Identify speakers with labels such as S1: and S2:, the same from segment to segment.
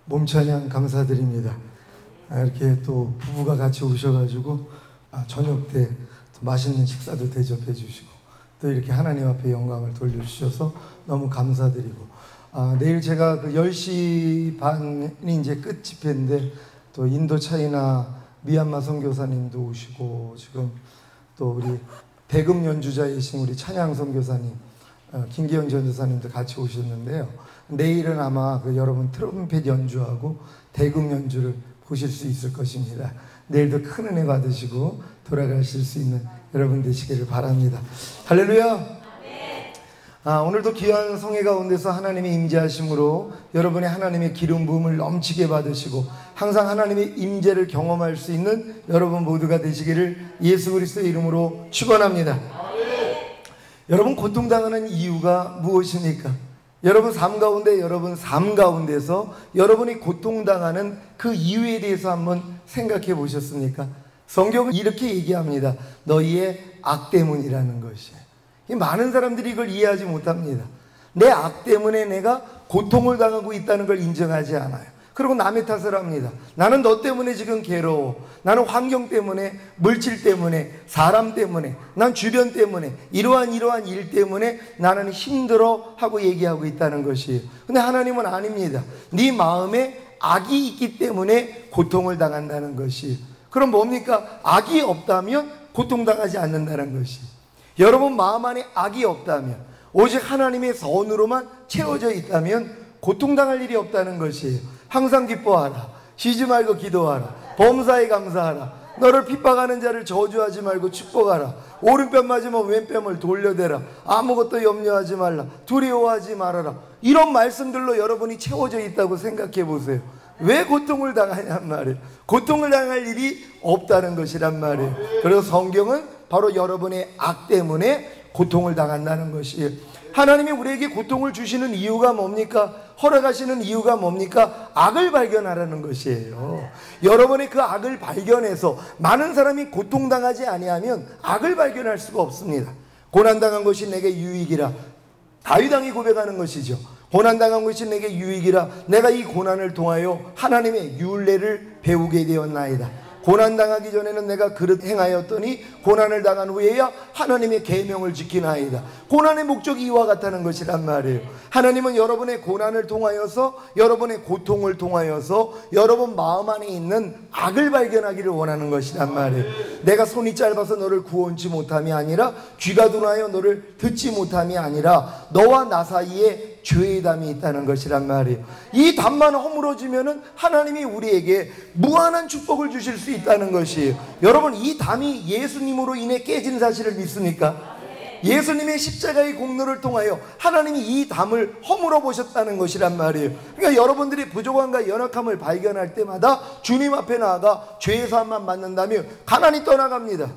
S1: 몸찬양 감사드립니다. 이렇게 또 부부가 같이 오셔가지고 저녁 때 맛있는 식사도 대접해 주시고 또 이렇게 하나님 앞에 영광을 돌려주셔서 너무 감사드리고, 내일 제가 그 10시 반이 이제 끝 집회인데 또 인도 차이나 미얀마 선교사님도 오시고, 지금 또 우리 대금 연주자이신 우리 찬양 선교사님 김기현 전도사님도 같이 오셨는데요. 내일은 아마 여러분 트럼펫 연주하고 대금 연주를 보실 수 있을 것입니다. 내일도 큰 은혜 받으시고 돌아가실 수 있는 여러분 되시기를 바랍니다. 할렐루야. 오늘도 귀한 성회 가운데서 하나님의 임재하심으로 여러분의 하나님의 기름 부음을 넘치게 받으시고 항상 하나님의 임재를 경험할 수 있는 여러분 모두가 되시기를 예수 그리스도의 이름으로 축원합니다. 여러분, 고통당하는 이유가 무엇입니까? 여러분 삶 가운데서 여러분이 고통당하는 그 이유에 대해서 한번 생각해 보셨습니까? 성경은 이렇게 얘기합니다. 너희의 악 때문이라는 것이에요. 많은 사람들이 이걸 이해하지 못합니다. 내 악 때문에 내가 고통을 당하고 있다는 걸 인정하지 않아요. 그리고 남의 탓을 합니다. 나는 너 때문에 지금 괴로워. 나는 환경 때문에, 물질 때문에, 사람 때문에, 난 주변 때문에, 이러한 일 때문에 나는 힘들어 하고 얘기하고 있다는 것이에요. 근데 하나님은 아닙니다. 네 마음에 악이 있기 때문에 고통을 당한다는 것이에요. 그럼 뭡니까? 악이 없다면 고통당하지 않는다는 것이에요. 여러분 마음 안에 악이 없다면, 오직 하나님의 선으로만 채워져 있다면 고통당할 일이 없다는 것이에요. 항상 기뻐하라. 쉬지 말고 기도하라. 범사에 감사하라. 너를 핍박하는 자를 저주하지 말고 축복하라. 오른뺨 맞으면 왼뺨을 돌려대라. 아무것도 염려하지 말라. 두려워하지 말아라. 이런 말씀들로 여러분이 채워져 있다고 생각해 보세요. 왜 고통을 당하냔 말이에요. 고통을 당할 일이 없다는 것이란 말이에요. 그래서 성경은 바로 여러분의 악 때문에 고통을 당한다는 것이에요. 하나님이 우리에게 고통을 주시는 이유가 뭡니까? 허락하시는 이유가 뭡니까? 악을 발견하라는 것이에요. 여러분의 그 악을 발견해서, 많은 사람이 고통당하지 아니하면 악을 발견할 수가 없습니다. 고난당한 것이 내게 유익이라. 다윗 왕이 고백하는 것이죠. 고난당한 것이 내게 유익이라. 내가 이 고난을 통하여 하나님의 율례를 배우게 되었나이다. 고난당하기 전에는 내가 그릇 행하였더니 고난을 당한 후에야 하나님의 계명을 지키나이다. 고난의 목적이 이와 같다는 것이란 말이에요. 하나님은 여러분의 고난을 통하여서, 여러분의 고통을 통하여서 여러분 마음 안에 있는 악을 발견하기를 원하는 것이란 말이에요. 내가 손이 짧아서 너를 구원치 못함이 아니라, 귀가 둔하여 너를 듣지 못함이 아니라 너와 나 사이에 죄의 담이 있다는 것이란 말이에요. 이 담만 허물어지면은 하나님이 우리에게 무한한 축복을 주실 수 있다는 것이에요. 여러분, 이 담이 예수님으로 인해 깨진 사실을 믿습니까? 예수님의 십자가의 공로를 통하여 하나님이 이 담을 허물어 보셨다는 것이란 말이에요. 그러니까 여러분들이 부족함과 연약함을 발견할 때마다 주님 앞에 나아가 죄의 사함만 받는다면 가난이 떠나갑니다.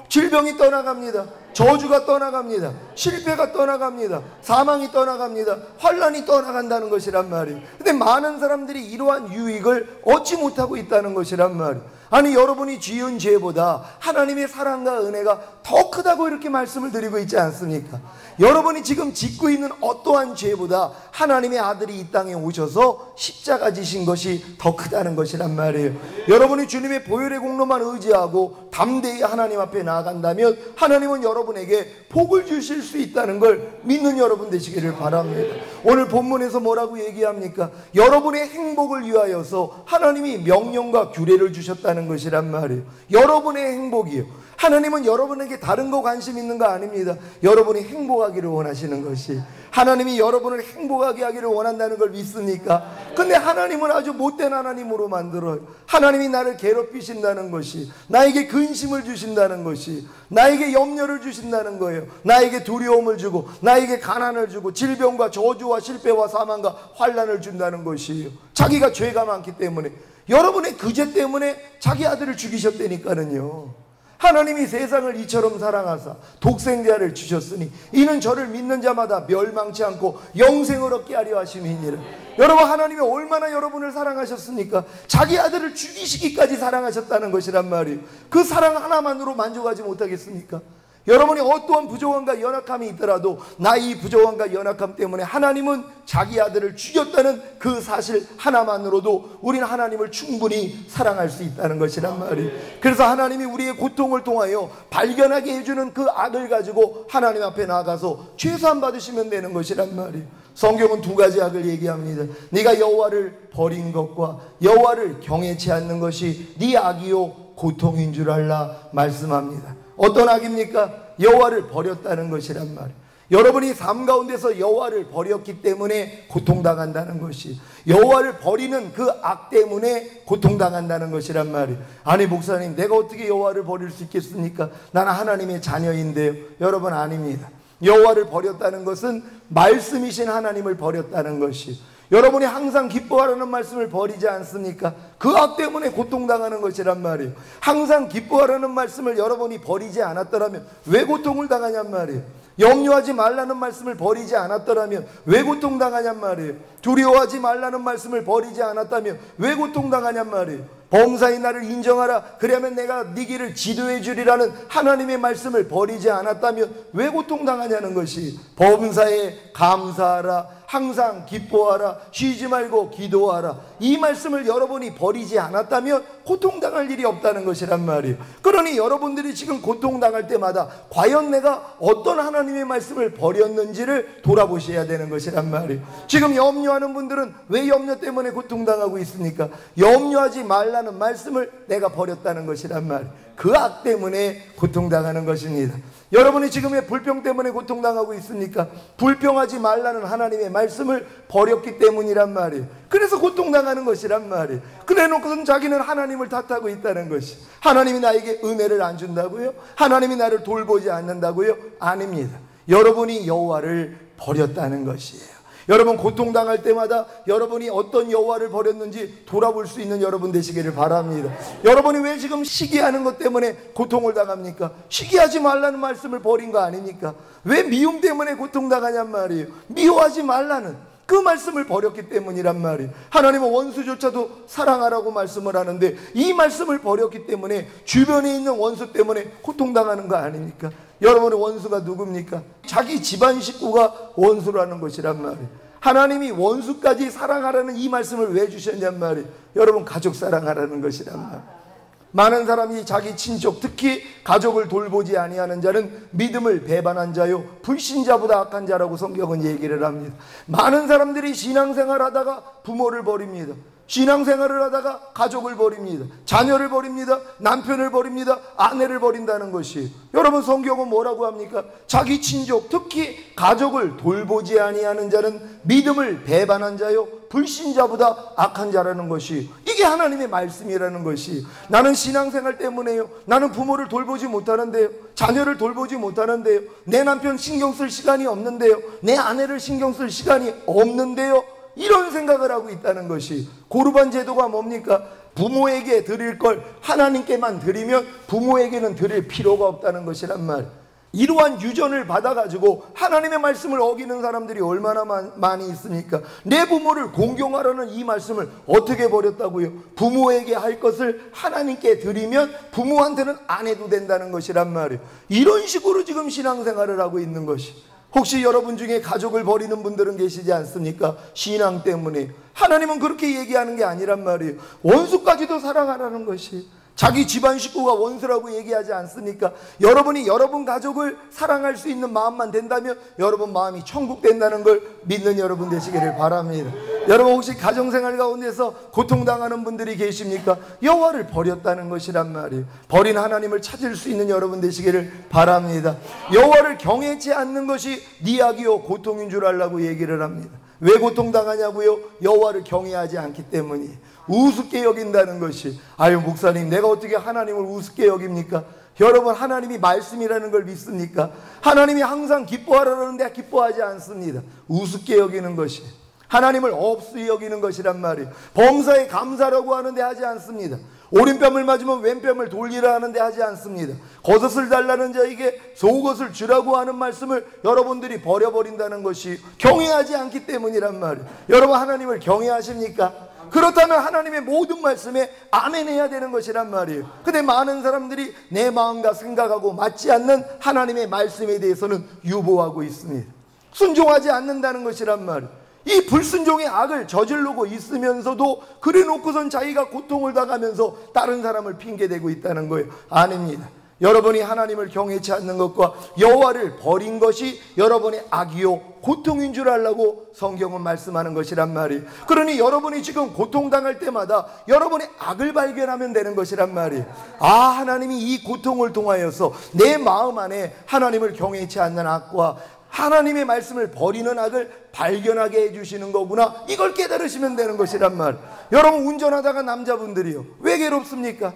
S1: 질병이 떠나갑니다. 저주가 떠나갑니다. 실패가 떠나갑니다. 사망이 떠나갑니다. 환난이 떠나간다는 것이란 말이에요. 근데 많은 사람들이 이러한 유익을 얻지 못하고 있다는 것이란 말이에요. 아니, 여러분이 지은 죄보다 하나님의 사랑과 은혜가 더 크다고 이렇게 말씀을 드리고 있지 않습니까? 여러분이 지금 짓고 있는 어떠한 죄보다 하나님의 아들이 이 땅에 오셔서 십자가 지신 것이 더 크다는 것이란 말이에요. 여러분이 주님의 보혈의 공로만 의지하고 담대히 하나님 앞에 나아간다면 하나님은 여러분에게 복을 주실 수 있다는 걸 믿는 여러분 되시기를 바랍니다. 오늘 본문에서 뭐라고 얘기합니까? 여러분의 행복을 위하여서 하나님이 명령과 규례를 주셨다는 것이란 말이에요. 여러분의 행복이요. 하나님은 여러분에게 다른 거 관심 있는 거 아닙니다. 여러분이 행복하기를 원하시는 것이, 하나님이 여러분을 행복하게 하기를 원한다는 걸 믿습니까? 근데 하나님은 아주 못된 하나님으로 만들어요. 하나님이 나를 괴롭히신다는 것이, 나에게 근심을 주신다는 것이, 나에게 염려를 주신다는 거예요. 나에게 두려움을 주고, 나에게 가난을 주고, 질병과 저주와 실패와 사망과 환난을 준다는 것이에요. 자기가 죄가 많기 때문에, 여러분의 그 죄 때문에 자기 아들을 죽이셨다니까는요. 하나님이 세상을 이처럼 사랑하사 독생자를 주셨으니 이는 저를 믿는 자마다 멸망치 않고 영생을 얻게 하려 하심이니라. 여러분, 하나님이 얼마나 여러분을 사랑하셨습니까? 자기 아들을 죽이시기까지 사랑하셨다는 것이란 말이에요. 그 사랑 하나만으로 만족하지 못하겠습니까? 여러분이 어떠한 부족함과 연약함이 있더라도 나의 부족함과 연약함 때문에 하나님은 자기 아들을 죽였다는 그 사실 하나만으로도 우리는 하나님을 충분히 사랑할 수 있다는 것이란 말이에요. 그래서 하나님이 우리의 고통을 통하여 발견하게 해주는 그 악을 가지고 하나님 앞에 나가서 최소한 받으시면 되는 것이란 말이에요. 성경은 두 가지 악을 얘기합니다. 네가 여호와를 버린 것과 여호와를 경외치 않는 것이 네 악이요 고통인 줄 알라 말씀합니다. 어떤 악입니까? 여호와를 버렸다는 것이란 말이에요. 여러분이 삶 가운데서 여호와를 버렸기 때문에 고통당한다는 것이, 여호와를 버리는 그 악 때문에 고통당한다는 것이란 말이에요. 아니 목사님, 내가 어떻게 여호와를 버릴 수 있겠습니까? 나는 하나님의 자녀인데요. 여러분, 아닙니다. 여호와를 버렸다는 것은 말씀이신 하나님을 버렸다는 것이, 여러분이 항상 기뻐하라는 말씀을 버리지 않습니까? 그 악 때문에 고통당하는 것이란 말이에요. 항상 기뻐하라는 말씀을 여러분이 버리지 않았더라면 왜 고통을 당하냔 말이에요. 염려하지 말라는 말씀을 버리지 않았더라면 왜 고통당하냔 말이에요. 두려워하지 말라는 말씀을 버리지 않았다면 왜 고통당하냔 말이에요. 범사의 나를 인정하라, 그러면 내가 네 길을 지도해 주리라는 하나님의 말씀을 버리지 않았다면 왜 고통당하냐는 것이, 범사에 감사하라, 항상 기뻐하라, 쉬지 말고 기도하라, 이 말씀을 여러분이 버리지 않았다면 고통당할 일이 없다는 것이란 말이에요. 그러니 여러분들이 지금 고통당할 때마다 과연 내가 어떤 하나님의 말씀을 버렸는지를 돌아보셔야 되는 것이란 말이에요. 지금 염려하는 분들은 왜 염려 때문에 고통당하고 있습니까? 염려하지 말라는 말씀을 내가 버렸다는 것이란 말이에요. 그 악 때문에 고통당하는 것입니다. 여러분이 지금 왜 불평 때문에 고통당하고 있습니까? 불평하지 말라는 하나님의 말씀을 버렸기 때문이란 말이에요. 그래서 고통당하는 것이란 말이에요. 그래놓고선 자기는 하나님을 탓하고 있다는 것이, 하나님이 나에게 은혜를 안 준다고요? 하나님이 나를 돌보지 않는다고요? 아닙니다. 여러분이 여호와를 버렸다는 것이에요. 여러분, 고통당할 때마다 여러분이 어떤 여호와를 버렸는지 돌아볼 수 있는 여러분 되시기를 바랍니다. 여러분이 왜 지금 시기하는 것 때문에 고통을 당합니까? 시기하지 말라는 말씀을 버린 거 아닙니까? 왜 미움 때문에 고통당하냔 말이에요. 미워하지 말라는 그 말씀을 버렸기 때문이란 말이에요. 하나님은 원수조차도 사랑하라고 말씀을 하는데 이 말씀을 버렸기 때문에 주변에 있는 원수 때문에 고통당하는 거 아닙니까? 여러분의 원수가 누굽니까? 자기 집안 식구가 원수라는 것이란 말이에요. 하나님이 원수까지 사랑하라는 이 말씀을 왜 주셨냔 말이에요. 여러분, 가족 사랑하라는 것이란 말이에요. 많은 사람이 자기 친족, 특히 가족을 돌보지 아니하는 자는 믿음을 배반한 자요 불신자보다 악한 자라고 성경은 얘기를 합니다. 많은 사람들이 신앙생활 하다가 부모를 버립니다. 신앙생활을 하다가 가족을 버립니다. 자녀를 버립니다. 남편을 버립니다. 아내를 버린다는 것이, 여러분, 성경은 뭐라고 합니까? 자기 친족, 특히 가족을 돌보지 아니하는 자는 믿음을 배반한 자요 불신자보다 악한 자라는 것이, 이게 하나님의 말씀이라는 것이, 나는 신앙생활 때문에요, 나는 부모를 돌보지 못하는데요, 자녀를 돌보지 못하는데요, 내 남편 신경 쓸 시간이 없는데요, 내 아내를 신경 쓸 시간이 없는데요, 이런 생각을 하고 있다는 것이, 고르반 제도가 뭡니까? 부모에게 드릴 걸 하나님께만 드리면 부모에게는 드릴 필요가 없다는 것이란 말. 이러한 유전을 받아가지고 하나님의 말씀을 어기는 사람들이 얼마나 많이 있습니까? 내 부모를 공경하라는 이 말씀을 어떻게 버렸다고요? 부모에게 할 것을 하나님께 드리면 부모한테는 안 해도 된다는 것이란 말이에요. 이런 식으로 지금 신앙생활을 하고 있는 것이, 혹시 여러분 중에 가족을 버리는 분들은 계시지 않습니까? 신앙 때문에. 하나님은 그렇게 얘기하는 게 아니란 말이에요. 원수까지도 사랑하라는 것이, 자기 집안 식구가 원수라고 얘기하지 않습니까? 여러분이 여러분 가족을 사랑할 수 있는 마음만 된다면 여러분 마음이 천국 된다는 걸 믿는 여러분 되시기를 바랍니다. 여러분, 혹시 가정생활 가운데서 고통당하는 분들이 계십니까? 여호와를 버렸다는 것이란 말이에요. 버린 하나님을 찾을 수 있는 여러분 되시기를 바랍니다. 여호와를 경외치 않는 것이 네 악이요 고통인 줄 알라고 얘기를 합니다. 왜 고통당하냐고요? 여호와를 경외하지 않기 때문이에요. 우습게 여긴다는 것이, 아유 목사님, 내가 어떻게 하나님을 우습게 여깁니까? 여러분, 하나님이 말씀이라는 걸 믿습니까? 하나님이 항상 기뻐하라는데 기뻐하지 않습니다. 우습게 여기는 것이, 하나님을 없이 여기는 것이란 말이에요. 범사에 감사라고 하는데 하지 않습니다. 오른뺨을 맞으면 왼뺨을 돌리라 하는데 하지 않습니다. 겉옷을 달라는 자에게 속옷을 주라고 하는 말씀을 여러분들이 버려버린다는 것이 경외하지 않기 때문이란 말이에요. 여러분, 하나님을 경외하십니까? 그렇다면 하나님의 모든 말씀에 아멘해야 되는 것이란 말이에요. 근데 많은 사람들이 내 마음과 생각하고 맞지 않는 하나님의 말씀에 대해서는 유보하고 있습니다. 순종하지 않는다는 것이란 말이에요. 이 불순종의 악을 저지르고 있으면서도 그래 놓고선 자기가 고통을 당하면서 다른 사람을 핑계대고 있다는 거예요. 아닙니다. 여러분이 하나님을 경외치 않는 것과 여호와를 버린 것이 여러분의 악이요 고통인 줄 알라고 성경은 말씀하는 것이란 말이에요. 그러니 여러분이 지금 고통당할 때마다 여러분의 악을 발견하면 되는 것이란 말이에요. 아, 하나님이 이 고통을 통하여서 내 마음 안에 하나님을 경외치 않는 악과 하나님의 말씀을 버리는 악을 발견하게 해주시는 거구나, 이걸 깨달으시면 되는 것이란 말. 여러분 운전하다가 남자분들이요, 왜 괴롭습니까?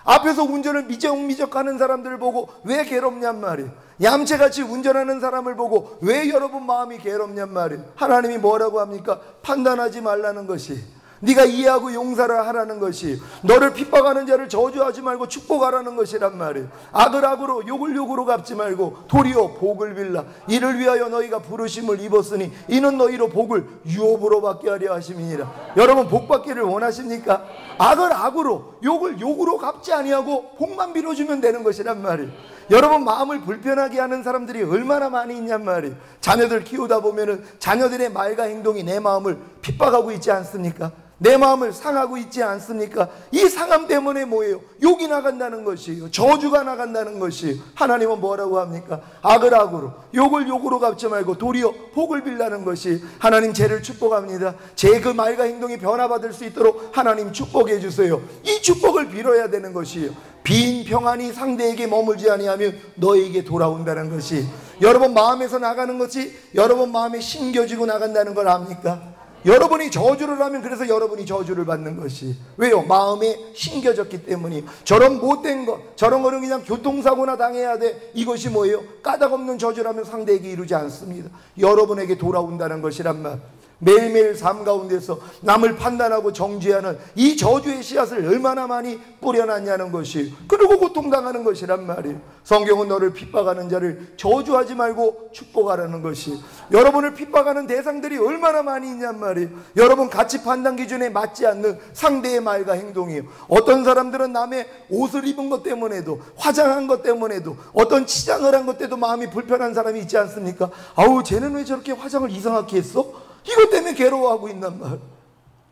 S1: 앞에서 운전을 미적미적 하는 사람들을 보고 왜 괴롭냔 말이에요. 얌체같이 운전하는 사람을 보고 왜 여러분 마음이 괴롭냔 말이에요. 하나님이 뭐라고 합니까? 판단하지 말라는 것이, 네가 이해하고 용서를 하라는 것이, 너를 핍박하는 자를 저주하지 말고 축복하라는 것이란 말이에요. 악을 악으로 욕을 욕으로 갚지 말고 도리어 복을 빌라. 이를 위하여 너희가 부르심을 입었으니 이는 너희로 복을 유업으로 받게 하려 하심이니라. 여러분 복 받기를 원하십니까? 악을 악으로 욕을 욕으로 갚지 아니하고 복만 빌어주면 되는 것이란 말이에요. 여러분 마음을 불편하게 하는 사람들이 얼마나 많이 있냔 말이에요. 자녀들 키우다 보면은 자녀들의 말과 행동이 내 마음을 핍박하고 있지 않습니까? 내 마음을 상하고 있지 않습니까? 이 상함 때문에 뭐예요? 욕이 나간다는 것이에요. 저주가 나간다는 것이에요. 하나님은 뭐라고 합니까? 악을 악으로 욕을 욕으로 갚지 말고 도리어 복을 빌라는 것이, 하나님 죄를 축복합니다. 제 그 말과 행동이 변화받을 수 있도록 하나님 축복해 주세요. 이 축복을 빌어야 되는 것이에요. 빈 평안이 상대에게 머물지 아니하면 너에게 돌아온다는 것이, 여러분 마음에서 나가는 것이 여러분 마음에 심겨지고 나간다는 걸 압니까? 여러분이 저주를 하면 그래서 여러분이 저주를 받는 것이, 왜요? 마음에 심겨졌기 때문이. 저런 못된 것, 저런 거는 그냥 교통사고나 당해야 돼, 이것이 뭐예요? 까닭없는 저주라면 상대에게 이루지 않습니다. 여러분에게 돌아온다는 것이란 말. 매일매일 삶 가운데서 남을 판단하고 정죄하는 이 저주의 씨앗을 얼마나 많이 뿌려놨냐는 것이, 그리고 고통당하는 것이란 말이에요. 성경은 너를 핍박하는 자를 저주하지 말고 축복하라는 것이, 여러분을 핍박하는 대상들이 얼마나 많이 있냔 말이에요. 여러분 가치 판단 기준에 맞지 않는 상대의 말과 행동이에요. 어떤 사람들은 남의 옷을 입은 것 때문에도, 화장한 것 때문에도, 어떤 치장을 한 것 때도 마음이 불편한 사람이 있지 않습니까? 아우 쟤는 왜 저렇게 화장을 이상하게 했어? 이것 때문에 괴로워하고 있단 말.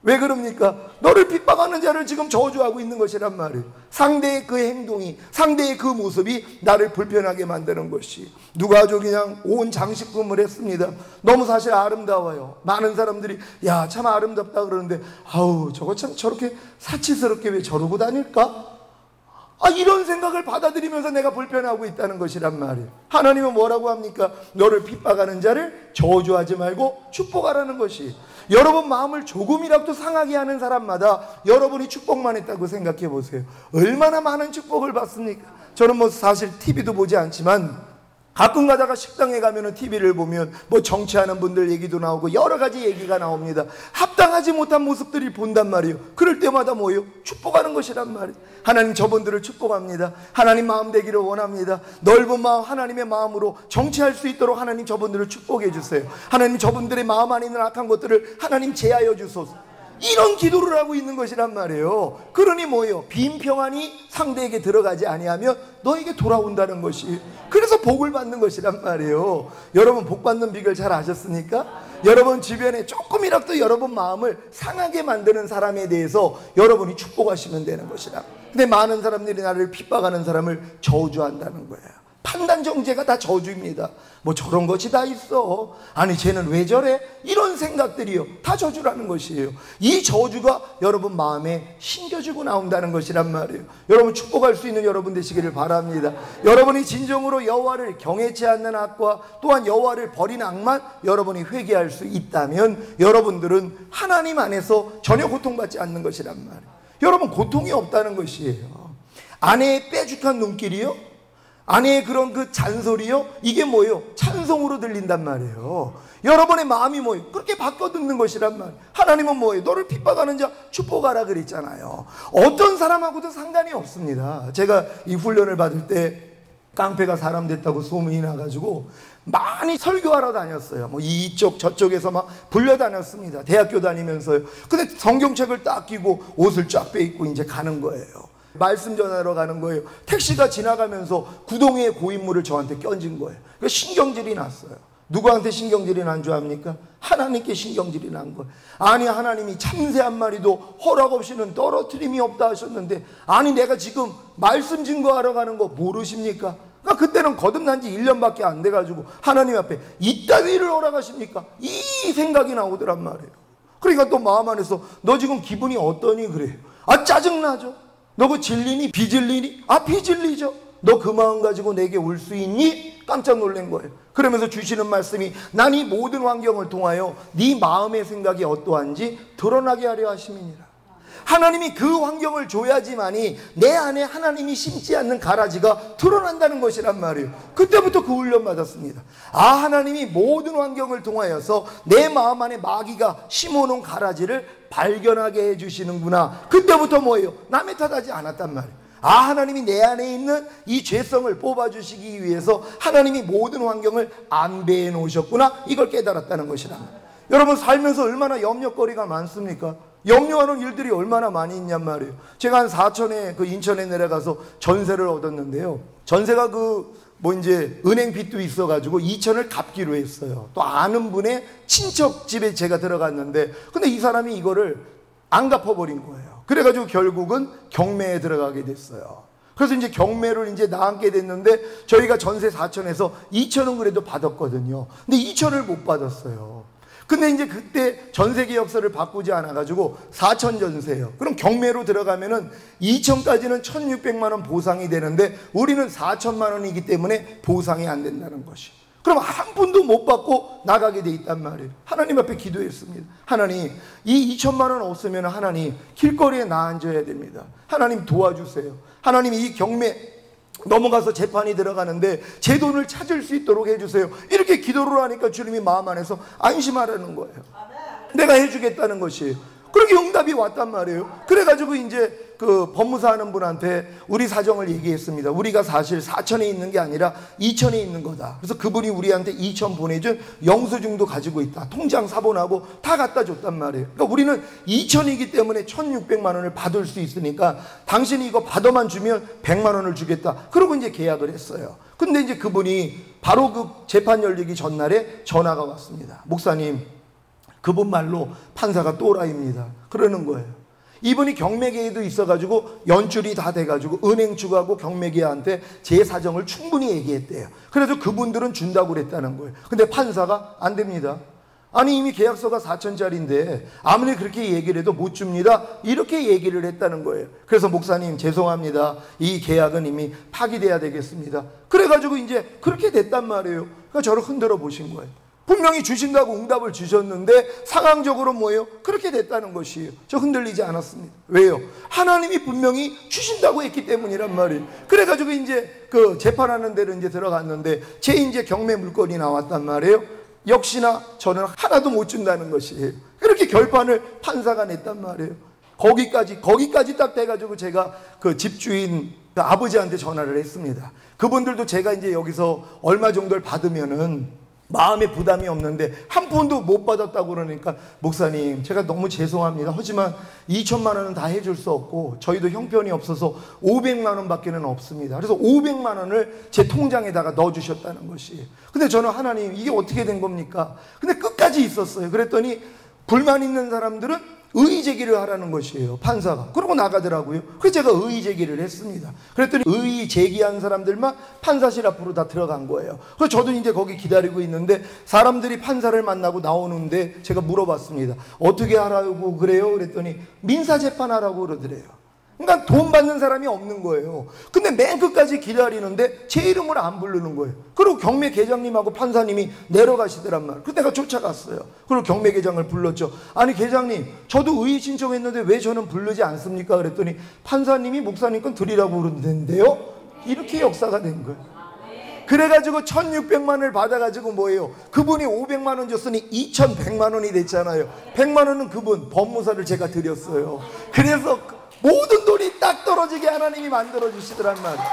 S1: 왜 그럽니까? 너를 핍박하는 자를 지금 저주하고 있는 것이란 말이에요. 상대의 그 행동이, 상대의 그 모습이 나를 불편하게 만드는 것이. 누가 아주 그냥 온 장식품을 했습니다. 너무 사실 아름다워요. 많은 사람들이 야 참 아름답다 그러는데, 아우 저거 참 저렇게 사치스럽게 왜 저러고 다닐까? 이런 생각을 받아들이면서 내가 불편하고 있다는 것이란 말이에요. 하나님은 뭐라고 합니까? 너를 핍박하는 자를 저주하지 말고 축복하라는 것이. 여러분 마음을 조금이라도 상하게 하는 사람마다 여러분이 축복만 했다고 생각해 보세요. 얼마나 많은 축복을 받습니까? 저는 뭐 사실 TV도 보지 않지만 가끔 가다가 식당에 가면은 TV를 보면 뭐 정치하는 분들 얘기도 나오고 여러 가지 얘기가 나옵니다. 합당하지 못한 모습들이 본단 말이에요. 그럴 때마다 뭐예요? 축복하는 것이란 말이에요. 하나님 저분들을 축복합니다. 하나님 마음 되기를 원합니다. 넓은 마음, 하나님의 마음으로 정치할 수 있도록 하나님 저분들을 축복해 주세요. 하나님 저분들의 마음 안에 있는 악한 것들을 하나님 제하여 주소서. 이런 기도를 하고 있는 것이란 말이에요. 그러니 뭐예요? 빈 평안이 상대에게 들어가지 아니하면 너에게 돌아온다는 것이, 그래서 복을 받는 것이란 말이에요. 여러분 복 받는 비결 잘 아셨습니까? 여러분 주변에 조금이라도 여러분 마음을 상하게 만드는 사람에 대해서 여러분이 축복하시면 되는 것이라. 근데 많은 사람들이 나를 핍박하는 사람을 저주한다는 거예요. 판단 정죄가 다 저주입니다. 뭐 저런 것이 다 있어, 아니 쟤는 왜 저래, 이런 생각들이요 다 저주라는 것이에요. 이 저주가 여러분 마음에 심겨지고 나온다는 것이란 말이에요. 여러분 축복할 수 있는 여러분 되시기를 바랍니다. 여러분이 진정으로 여호와를 경외치 않는 악과 또한 여호와를 버린 악만 여러분이 회개할 수 있다면 여러분들은 하나님 안에서 전혀 고통받지 않는 것이란 말이에요. 여러분 고통이 없다는 것이에요. 아내의 빼죽한 눈길이요, 아내의 그런 그 잔소리요, 이게 뭐예요? 찬송으로 들린단 말이에요. 여러분의 마음이 뭐예요? 그렇게 바꿔 듣는 것이란 말이에요. 하나님은 뭐예요? 너를 핍박하는 자 축복하라 그랬잖아요. 어떤 사람하고도 상관이 없습니다. 제가 이 훈련을 받을 때 깡패가 사람 됐다고 소문이 나가지고 많이 설교하러 다녔어요. 뭐 이쪽 저쪽에서 막 불려다녔습니다. 대학교 다니면서요. 근데 성경책을 딱 끼고 옷을 쫙 빼입고 이제 가는 거예요. 말씀 전하러 가는 거예요. 택시가 지나가면서 구덩이의 고인물을 저한테 껴진 거예요. 그래서 신경질이 났어요. 누구한테 신경질이 난 줄 압니까? 하나님께 신경질이 난 거예요. 아니, 하나님이 참새 한 마리도 허락 없이는 떨어뜨림이 없다 하셨는데, 아니 내가 지금 말씀 증거하러 가는 거 모르십니까? 그러니까 그때는 거듭난 지 1년밖에 안 돼가지고 하나님 앞에 이따위를 허락하십니까? 이 생각이 나오더란 말이에요. 그러니까 또 마음 안에서 너 지금 기분이 어떠니 그래요. 아, 짜증나죠. 너 그 질리니? 비질리니? 아, 비질리죠. 너 그 마음 가지고 내게 올 수 있니? 깜짝 놀란 거예요. 그러면서 주시는 말씀이 난 이 모든 환경을 통하여 네 마음의 생각이 어떠한지 드러나게 하려 하심이니라. 하나님이 그 환경을 줘야지만이 내 안에 하나님이 심지 않는 가라지가 드러난다는 것이란 말이에요. 그때부터 그 훈련 받았습니다. 아, 하나님이 모든 환경을 통하여서 내 마음 안에 마귀가 심어놓은 가라지를 발견하게 해주시는구나. 그때부터 뭐예요? 남의 탓하지 않았단 말이에요. 아, 하나님이 내 안에 있는 이 죄성을 뽑아주시기 위해서 하나님이 모든 환경을 안배해 놓으셨구나. 이걸 깨달았다는 것이란 말이에요. 여러분, 살면서 얼마나 염려거리가 많습니까? 염려하는 일들이 얼마나 많이 있냔 말이에요. 제가 한 사천에 그 인천에 내려가서 전세를 얻었는데요. 전세가 이제 은행 빚도 있어가지고 2천을 갚기로 했어요. 또 아는 분의 친척 집에 제가 들어갔는데, 근데 이 사람이 이거를 안 갚아버린 거예요. 그래가지고 결국은 경매에 들어가게 됐어요. 그래서 이제 경매를 이제 나앉게 됐는데, 저희가 전세 4천에서 2천은 그래도 받았거든요. 근데 2천을 못 받았어요. 근데 이제 그때 전세계약서를 바꾸지 않아가지고 4천 전세예요. 그럼 경매로 들어가면은 2천까지는 1,600만 원 보상이 되는데 우리는 4천만 원이기 때문에 보상이 안 된다는 것이. 그럼 한 푼도 못 받고 나가게 돼 있단 말이에요. 하나님 앞에 기도했습니다. 하나님, 이 2천만 원 없으면 하나님 길거리에 나앉아야 됩니다. 하나님 도와주세요. 하나님, 이 경매 넘어가서 재판이 들어가는데 제 돈을 찾을 수 있도록 해주세요. 이렇게 기도를 하니까 주님이 마음 안에서 안심하라는 거예요. 내가 해주겠다는 것이에요. 그렇게 응답이 왔단 말이에요. 그래가지고 이제 그 법무사 하는 분한테 우리 사정을 얘기했습니다. 우리가 사실 4천에 있는 게 아니라 2천에 있는 거다. 그래서 그분이 우리한테 2천 보내준 영수증도 가지고 있다. 통장 사본하고 다 갖다 줬단 말이에요. 그러니까 우리는 2천이기 때문에 1,600만 원을 받을 수 있으니까 당신이 이거 받아만 주면 100만 원을 주겠다. 그러고 이제 계약을 했어요. 근데 이제 그분이 바로 그 재판 열리기 전날에 전화가 왔습니다. 목사님, 그분 말로 판사가 또라이입니다. 그러는 거예요. 이분이 경매계에도 있어가지고 연줄이 다 돼가지고 은행 측하고 경매계한테 제 사정을 충분히 얘기했대요. 그래서 그분들은 준다고 그랬다는 거예요. 근데 판사가 안 됩니다. 아니, 이미 계약서가 4천짜리인데 아무리 그렇게 얘기를 해도 못 줍니다. 이렇게 얘기를 했다는 거예요. 그래서 목사님 죄송합니다. 이 계약은 이미 파기돼야 되겠습니다. 그래가지고 이제 그렇게 됐단 말이에요. 그러니까 저를 흔들어 보신 거예요. 분명히 주신다고 응답을 주셨는데 상황적으로 뭐예요? 그렇게 됐다는 것이에요. 저 흔들리지 않았습니다. 왜요? 하나님이 분명히 주신다고 했기 때문이란 말이에요. 그래가지고 이제 그 재판하는 데를 이제 들어갔는데 제 이제 경매 물건이 나왔단 말이에요. 역시나 저는 하나도 못 준다는 것이에요. 그렇게 결판을 판사가 냈단 말이에요. 거기까지 딱 돼가지고 제가 그 집주인 그 아버지한테 전화를 했습니다. 그분들도 제가 이제 여기서 얼마 정도를 받으면은 마음에 부담이 없는데 한 푼도 못 받았다고 그러니까 목사님 제가 너무 죄송합니다. 하지만 2천만 원은 다 해줄 수 없고 저희도 형편이 없어서 500만 원밖에는 없습니다. 그래서 500만 원을 제 통장에다가 넣어주셨다는 것이. 근데 저는 하나님 이게 어떻게 된 겁니까? 근데 끝까지 있었어요. 그랬더니 불만 있는 사람들은 의의 제기를 하라는 것이에요. 판사가. 그러고 나가더라고요. 그래서 제가 의의 제기를 했습니다. 그랬더니 의의 제기한 사람들만 판사실 앞으로 다 들어간 거예요. 그래서 저도 이제 거기 기다리고 있는데 사람들이 판사를 만나고 나오는데 제가 물어봤습니다. 어떻게 하라고 그래요? 그랬더니 민사재판하라고 그러더래요. 그러니까 돈 받는 사람이 없는 거예요. 근데 맨 끝까지 기다리는데 제 이름을 안 부르는 거예요. 그리고 경매계장님하고 판사님이 내려가시더란 말이에요. 그래서 내가 쫓아갔어요. 그리고 경매계장을 불렀죠. 아니 계장님, 저도 의의 신청했는데 왜 저는 부르지 않습니까? 그랬더니 판사님이 목사님 건 드리라고 그러는데요. 이렇게 역사가 된 거예요. 그래가지고 1,600만 원을 받아가지고 뭐예요? 그분이 500만 원 줬으니 2,100만 원이 됐잖아요. 100만 원은 그분 법무사를 제가 드렸어요. 그래서 모든 돈이 딱 떨어지게 하나님이 만들어주시더란 말이에요.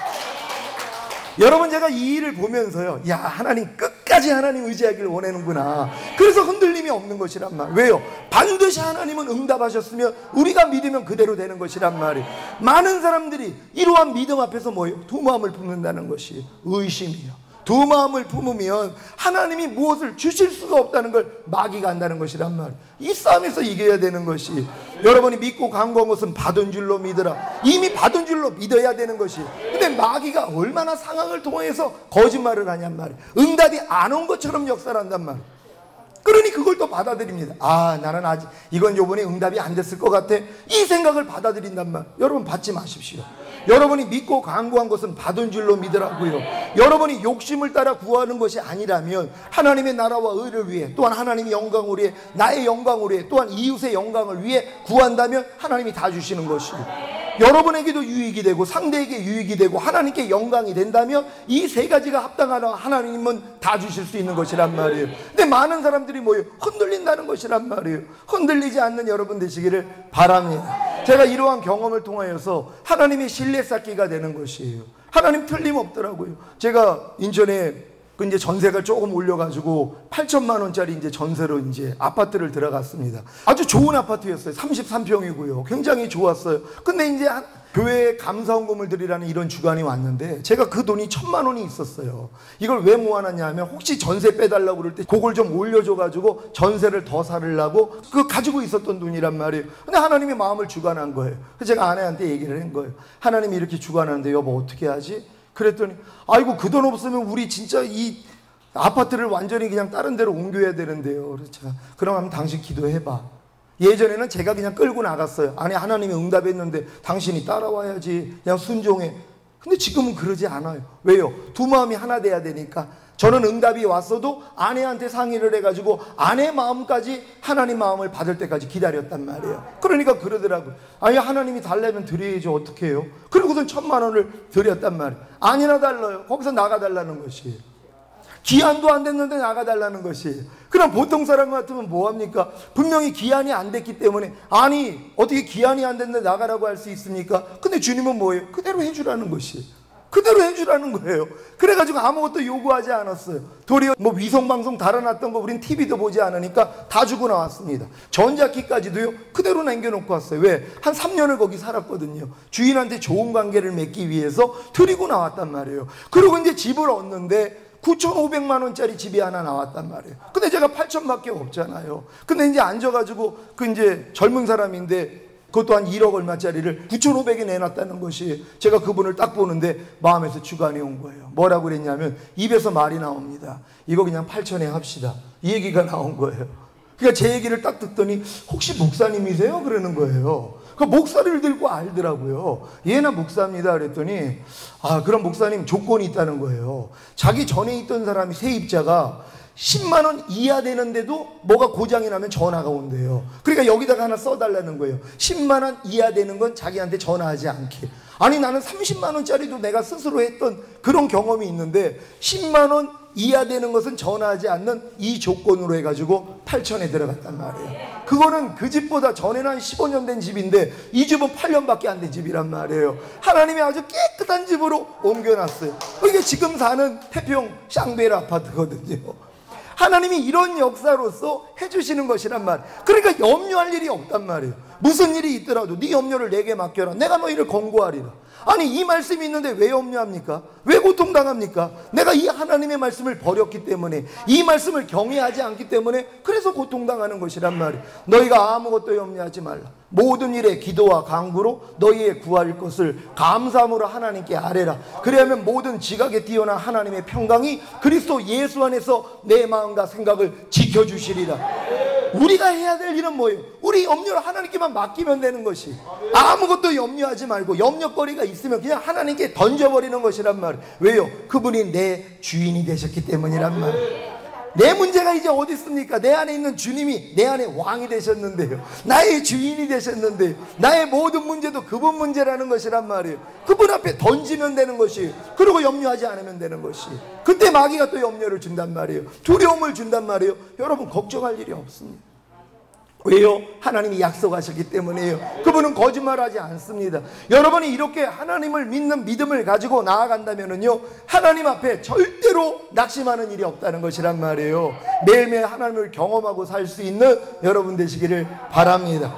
S1: 여러분, 제가 이 일을 보면서요, 야, 하나님 끝까지 하나님 의지하기를 원하는구나. 그래서 흔들림이 없는 것이란 말. 왜요? 반드시 하나님은 응답하셨으면 우리가 믿으면 그대로 되는 것이란 말이에요. 많은 사람들이 이러한 믿음 앞에서 뭐예요? 두 마음을 품는다는 것이 의심이요. 두 마음을 품으면 하나님이 무엇을 주실 수가 없다는 걸 마귀가 안다는 것이란 말이에요. 이 싸움에서 이겨야 되는 것이, 여러분이 믿고 간구한 것은 받은 줄로 믿으라. 이미 받은 줄로 믿어야 되는 것이. 근데 마귀가 얼마나 상황을 통해서 거짓말을 하냔 말이에요. 응답이 안 온 것처럼 역사를 한단 말이에요. 그러니 그걸 또 받아들입니다. 아, 나는 아직 이건 요번에 응답이 안 됐을 것 같아. 이 생각을 받아들인단 말. 여러분, 받지 마십시오. 여러분이 믿고 간구한 것은 받은 줄로 믿으라고요. 여러분이 욕심을 따라 구하는 것이 아니라면 하나님의 나라와 의를 위해, 또한 하나님의 영광을 위해, 나의 영광을 위해, 또한 이웃의 영광을 위해 구한다면 하나님이 다 주시는 것이고, 여러분에게도 유익이 되고 상대에게 유익이 되고 하나님께 영광이 된다면 이 세 가지가 합당하나 하나님은 다 주실 수 있는 것이란 말이에요. 근데 많은 사람들이 뭐예요? 흔들린다는 것이란 말이에요. 흔들리지 않는 여러분 되시기를 바랍니다. 제가 이러한 경험을 통하여서 하나님의 신뢰 쌓기가 되는 것이에요. 하나님 틀림없더라고요. 제가 인천에 이제 전세가 조금 올려가지고 8천만 원짜리 이제 전세로 이제 아파트를 들어갔습니다. 아주 좋은 아파트였어요. 33평이고요. 굉장히 좋았어요. 근데 이제 교회에 감사원금을 드리라는 이런 주간이 왔는데 제가 그 돈이 1,000만 원이 있었어요. 이걸 왜 모아놨냐면 혹시 전세 빼달라고 그럴 때 그걸 좀 올려줘가지고 전세를 더 살으려고 그 가지고 있었던 돈이란 말이에요. 근데 하나님이 마음을 주관한 거예요. 그래서 제가 아내한테 얘기를 한 거예요. 하나님이 이렇게 주관하는데 여보 어떻게 하지? 그랬더니 아이고 그 돈 없으면 우리 진짜 이 아파트를 완전히 그냥 다른 데로 옮겨야 되는데요. 그래서 제가 그럼 당신 기도해봐. 예전에는 제가 그냥 끌고 나갔어요. 아니 하나님이 응답했는데 당신이 따라와야지, 그냥 순종해. 근데 지금은 그러지 않아요. 왜요? 두 마음이 하나 돼야 되니까. 저는 응답이 왔어도 아내한테 상의를 해가지고 아내 마음까지 하나님 마음을 받을 때까지 기다렸단 말이에요. 그러니까 그러더라고요. 아니 하나님이 달라면 드려야지 어떻게 해요? 그리고선 1,000만 원을 드렸단 말이에요. 아니나 달라요. 거기서 나가달라는 것이에요. 기한도 안 됐는데 나가달라는 것이에요. 그럼 보통 사람 같으면 뭐합니까? 분명히 기한이 안 됐기 때문에 아니 어떻게 기한이 안 됐는데 나가라고 할 수 있습니까? 근데 주님은 뭐예요? 그대로 해주라는 것이에요. 그대로 해주라는 거예요. 그래가지고 아무것도 요구하지 않았어요. 도리어 뭐 위성방송 달아놨던 거 우린 TV도 보지 않으니까 다 주고 나왔습니다. 전자키까지도요 그대로 남겨놓고 왔어요. 왜? 한 3년을 거기 살았거든요. 주인한테 좋은 관계를 맺기 위해서 드리고 나왔단 말이에요. 그리고 이제 집을 얻는데 9,500만 원짜리 집이 하나 나왔단 말이에요. 근데 제가 8천밖에 없잖아요. 근데 이제 앉아가지고 그 이제 젊은 사람인데 그것도 한 1억 얼마짜리를 9,500에 내놨다는 것이, 제가 그분을 딱 보는데 마음에서 주관이 온 거예요. 뭐라고 그랬냐면 입에서 말이 나옵니다. 이거 그냥 8천에 합시다. 이 얘기가 나온 거예요. 그러니까 제 얘기를 딱 듣더니 혹시 목사님이세요? 그러는 거예요. 그 목사를 들고 알더라고요. 얘나 목사입니다. 그랬더니 아 그럼 목사님 조건이 있다는 거예요. 자기 전에 있던 사람이 세입자가 10만 원 이하 되는데도 뭐가 고장이 나면 전화가 온대요. 그러니까 여기다가 하나 써달라는 거예요. 10만 원 이하 되는 건 자기한테 전화하지 않게. 아니 나는 30만 원짜리도 내가 스스로 했던 그런 경험이 있는데 10만 원 이하 되는 것은 전화하지 않는 이 조건으로 해가지고 8천에 들어갔단 말이에요. 그거는 그 집보다 전에는 한 15년 된 집인데 이 집은 8년밖에 안 된 집이란 말이에요. 하나님이 아주 깨끗한 집으로 옮겨놨어요. 이게 지금 사는 태평 샹베르 아파트거든요. 하나님이 이런 역사로서 해주시는 것이란 말. 그러니까 염려할 일이 없단 말이에요. 무슨 일이 있더라도 네 염려를 내게 맡겨라. 내가 너희를 권고하리라. 아니 이 말씀이 있는데 왜 염려합니까? 왜 고통당합니까? 내가 이 하나님의 말씀을 버렸기 때문에, 이 말씀을 경외하지 않기 때문에 그래서 고통당하는 것이란 말이에요. 너희가 아무것도 염려하지 말라. 모든 일에 기도와 간구로 너희의 구할 것을 감사함으로 하나님께 아뢰라. 그래야면 모든 지각에 뛰어난 하나님의 평강이 그리스도 예수 안에서 내 마음과 생각을 지켜주시리라. 우리가 해야 될 일은 뭐예요? 우리 염려를 하나님께만 맡기면 되는 것이. 아무것도 염려하지 말고 염려거리가 있으면 그냥 하나님께 던져버리는 것이란 말이에요. 왜요? 그분이 내 주인이 되셨기 때문이란 말이에요. 내 문제가 이제 어디 있습니까? 내 안에 있는 주님이 내 안에 왕이 되셨는데요. 나의 주인이 되셨는데요. 나의 모든 문제도 그분 문제라는 것이란 말이에요. 그분 앞에 던지면 되는 것이. 그리고 염려하지 않으면 되는 것이. 그때 마귀가 또 염려를 준단 말이에요. 두려움을 준단 말이에요. 여러분 걱정할 일이 없습니다. 왜요? 하나님이 약속하셨기 때문에요. 그분은 거짓말하지 않습니다. 여러분이 이렇게 하나님을 믿는 믿음을 가지고 나아간다면요, 하나님 앞에 절대로 낙심하는 일이 없다는 것이란 말이에요. 매일매일 하나님을 경험하고 살 수 있는 여러분 되시기를 바랍니다.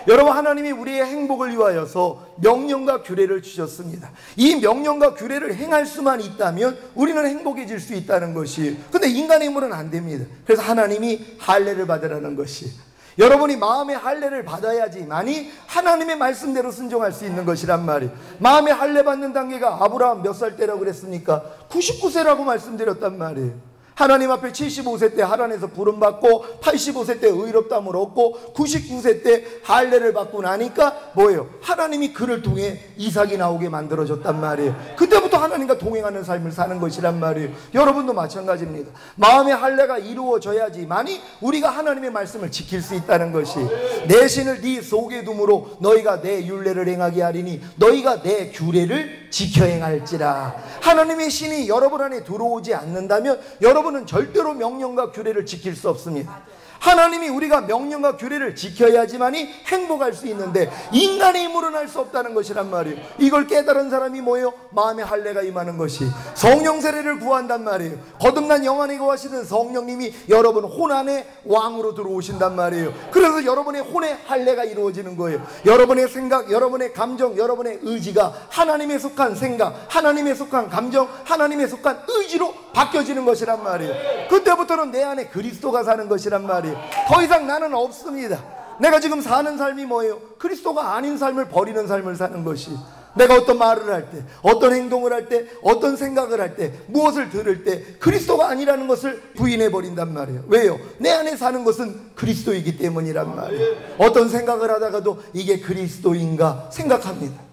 S1: 여러분, 하나님이 우리의 행복을 위하여서 명령과 규례를 주셨습니다. 이 명령과 규례를 행할 수만 있다면 우리는 행복해질 수 있다는 것이, 근데 인간의 힘으로는 안 됩니다. 그래서 하나님이 할례를 받으라는 것이, 여러분이 마음의 할례를 받아야지만이 하나님의 말씀대로 순종할 수 있는 것이란 말이에요. 마음의 할례 받는 단계가 아브라함 몇 살 때라고 그랬습니까? 99세라고 말씀드렸단 말이에요. 하나님 앞에 75세 때 하란에서 부름받고 85세 때 의롭다함을 얻고 99세 때 할례를 받고 나니까 뭐예요? 하나님이 그를 통해 이삭이 나오게 만들어줬단 말이에요. 그때부터 하나님과 동행하는 삶을 사는 것이란 말이에요. 여러분도 마찬가지입니다. 마음의 할례가 이루어져야지만이 우리가 하나님의 말씀을 지킬 수 있다는 것이, 내 신을 네 속에 둠으로 너희가 내 율례를 행하게 하리니 너희가 내 규례를 지켜 행할지라. 하나님의 신이 여러분 안에 들어오지 않는다면 여러분은 절대로 명령과 규례를 지킬 수 없습니다. 하나님이 우리가 명령과 규례를 지켜야지만이 행복할 수 있는데 인간의 힘으로는 할 수 없다는 것이란 말이에요. 이걸 깨달은 사람이 뭐예요? 마음의 할례가 임하는 것이, 성령 세례를 구한단 말이에요. 거듭난 영 안에 거하시는 성령님이 여러분 혼 안에 왕으로 들어오신단 말이에요. 그래서 여러분의 혼의 할례가 이루어지는 거예요. 여러분의 생각, 여러분의 감정, 여러분의 의지가 하나님에 속한 생각, 하나님에 속한 감정, 하나님에 속한 의지로 바뀌어지는 것이란 말이에요. 그때부터는 내 안에 그리스도가 사는 것이란 말이에요. 더 이상 나는 없습니다. 내가 지금 사는 삶이 뭐예요? 그리스도가 아닌 삶을 버리는 삶을 사는 것이, 내가 어떤 말을 할 때, 어떤 행동을 할 때, 어떤 생각을 할 때, 무엇을 들을 때 그리스도가 아니라는 것을 부인해 버린단 말이에요. 왜요? 내 안에 사는 것은 그리스도이기 때문이란 말이에요. 어떤 생각을 하다가도 이게 그리스도인가 생각합니다.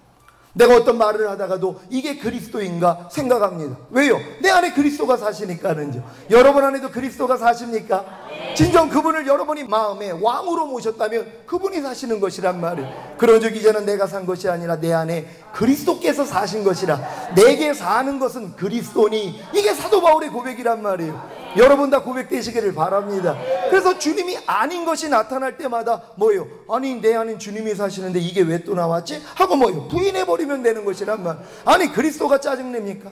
S1: 내가 어떤 말을 하다가도 이게 그리스도인가 생각합니다. 왜요? 내 안에 그리스도가 사시니까는요. 여러분 안에도 그리스도가 사십니까? 진정 그분을 여러분이 마음에 왕으로 모셨다면 그분이 사시는 것이란 말이에요. 그런즉 이제는 내가 산 것이 아니라 내 안에 그리스도께서 사신 것이라. 내게 사는 것은 그리스도니. 이게 사도 바울의 고백이란 말이에요. 여러분 다 고백되시기를 바랍니다. 그래서 주님이 아닌 것이 나타날 때마다 뭐예요? 아니 내 안에 주님이 사시는데 이게 왜 또 나왔지? 하고 뭐예요? 부인해버리면 되는 것이란 말. 아니 그리스도가 짜증냅니까?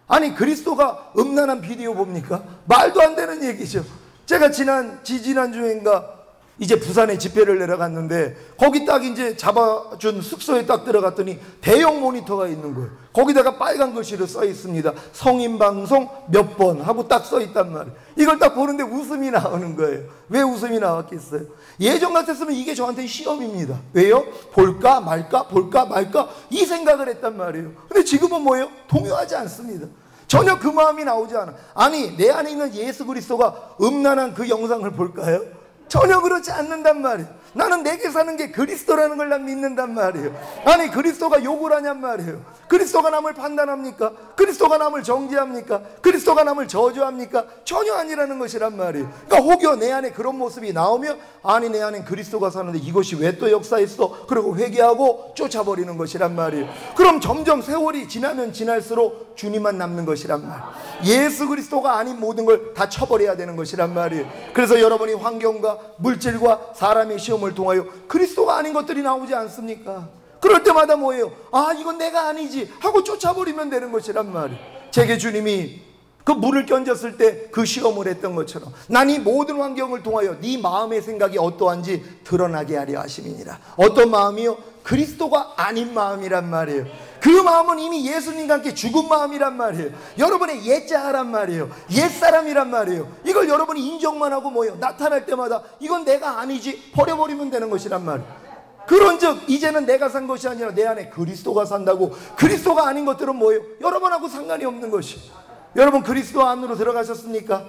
S1: 아니 그리스도가 음란한 비디오 봅니까? 말도 안 되는 얘기죠. 제가 지난주인가 이제 부산에 집회를 내려갔는데 거기 딱 이제 잡아준 숙소에 딱 들어갔더니 대형 모니터가 있는 거예요. 거기다가 빨간 글씨로 써 있습니다. 성인 방송 몇 번 하고 딱 써 있단 말이에요. 이걸 딱 보는데 웃음이 나오는 거예요. 왜 웃음이 나왔겠어요? 예전 같았으면 이게 저한테 시험입니다. 왜요? 볼까 말까 볼까 말까 이 생각을 했단 말이에요. 근데 지금은 뭐예요? 동요하지 않습니다. 전혀 그 마음이 나오지 않아. 아니 내 안에 있는 예수 그리스도가 음란한 그 영상을 볼까요? 전혀 그렇지 않는단 말이에요. 나는 내게 사는 게 그리스도라는 걸 난 믿는단 말이에요. 아니 그리스도가 욕을 하냔 말이에요. 그리스도가 남을 판단합니까? 그리스도가 남을 정죄합니까? 그리스도가 남을 저주합니까? 전혀 아니라는 것이란 말이에요. 그러니까 혹여 내 안에 그런 모습이 나오면 아니 내 안엔 그리스도가 사는데 이것이 왜 또 역사했어? 그리고 회개하고 쫓아버리는 것이란 말이에요. 그럼 점점 세월이 지나면 지날수록 주님만 남는 것이란 말이에요. 예수 그리스도가 아닌 모든 걸 다 쳐버려야 되는 것이란 말이에요. 그래서 여러분이 환경과 물질과 사람의 시험을 통하여 그리스도가 아닌 것들이 나오지 않습니까? 그럴 때마다 뭐예요? 아 이건 내가 아니지 하고 쫓아버리면 되는 것이란 말이에요. 제게 주님이 그 물을 견뎠을 때 그 시험을 했던 것처럼 난 이 모든 환경을 통하여 네 마음의 생각이 어떠한지 드러나게 하려 하심이니라. 어떤 마음이요? 그리스도가 아닌 마음이란 말이에요. 그 마음은 이미 예수님과 함께 죽은 마음이란 말이에요. 여러분의 옛자아란 말이에요. 옛사람이란 말이에요. 이걸 여러분이 인정만 하고 뭐예요? 나타날 때마다 이건 내가 아니지 버려버리면 되는 것이란 말이에요. 그런즉 이제는 내가 산 것이 아니라 내 안에 그리스도가 산다고. 그리스도가 아닌 것들은 뭐예요? 여러분하고 상관이 없는 것이. 여러분 그리스도 안으로 들어가셨습니까?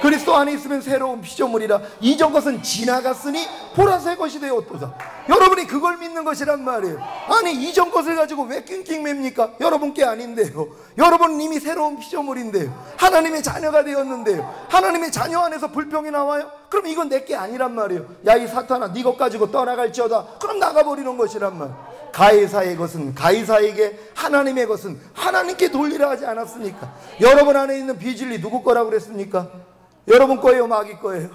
S1: 그리스도 안에 있으면 새로운 피조물이라. 이전 것은 지나갔으니 보라 새 것이 되었도다. 여러분이 그걸 믿는 것이란 말이에요. 아니 이전 것을 가지고 왜 낑낑맵니까? 여러분 게 아닌데요. 여러분은 이미 새로운 피조물인데요. 하나님의 자녀가 되었는데요. 하나님의 자녀 안에서 불평이 나와요? 그럼 이건 내 게 아니란 말이에요. 야 이 사탄아 네 것 가지고 떠나갈지어다. 그럼 나가버리는 것이란 말이에요. 가이사의 것은 가이사에게, 하나님의 것은 하나님께 돌리라 하지 않았습니까? 여러분 안에 있는 비진리 누구 거라고 그랬습니까? 여러분 거예요? 마귀 거예요?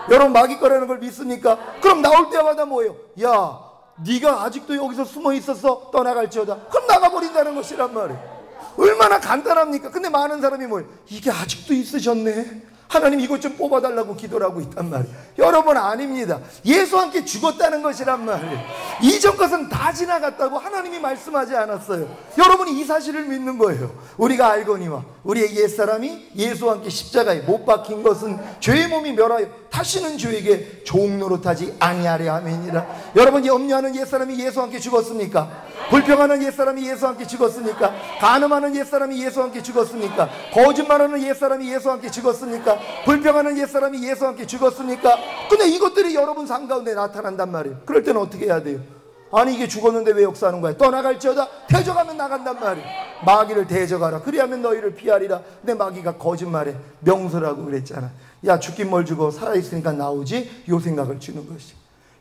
S1: 여러분 마귀 거라는 걸 믿습니까? 그럼 나올 때마다 뭐예요? 야, 네가 아직도 여기서 숨어 있었어? 떠나갈지어다. 그럼 나가버린다는 것이란 말이에요. 얼마나 간단합니까? 근데 많은 사람이 뭐예요? 이게 아직도 있으셨네. 하나님 이것 좀 뽑아달라고 기도를 하고 있단 말이에요. 여러분 아닙니다. 예수와 함께 죽었다는 것이란 말이에요. 이전 것은 다 지나갔다고 하나님이 말씀하지 않았어요. 여러분이 이 사실을 믿는 거예요. 우리가 알거니와 우리의 옛사람이 예수와 함께 십자가에 못 박힌 것은 죄의 몸이 멸하여 다시는 죄에게 종 노릇하지 아니하려 함이니라. 여러분 염려하는 옛사람이 예수와 함께 죽었습니까? 불평하는 옛사람이 예수와 함께 죽었습니까? 간음하는 옛사람이 예수와 함께 죽었습니까? 거짓말하는 옛사람이 예수와 함께 죽었습니까? 불평하는 옛사람이 예수와 함께 죽었습니까? 근데 이것들이 여러분 삶 가운데 나타난단 말이에요. 그럴 때는 어떻게 해야 돼요? 아니 이게 죽었는데 왜 역사하는 거야? 떠나갈지어다. 대적하면 나간단 말이에요. 마귀를 대적하라. 그리하면 너희를 피하리라. 근데 마귀가 거짓말해. 명수라고 그랬잖아. 야 죽긴 뭘 죽어. 살아있으니까 나오지. 요 생각을 주는 것이.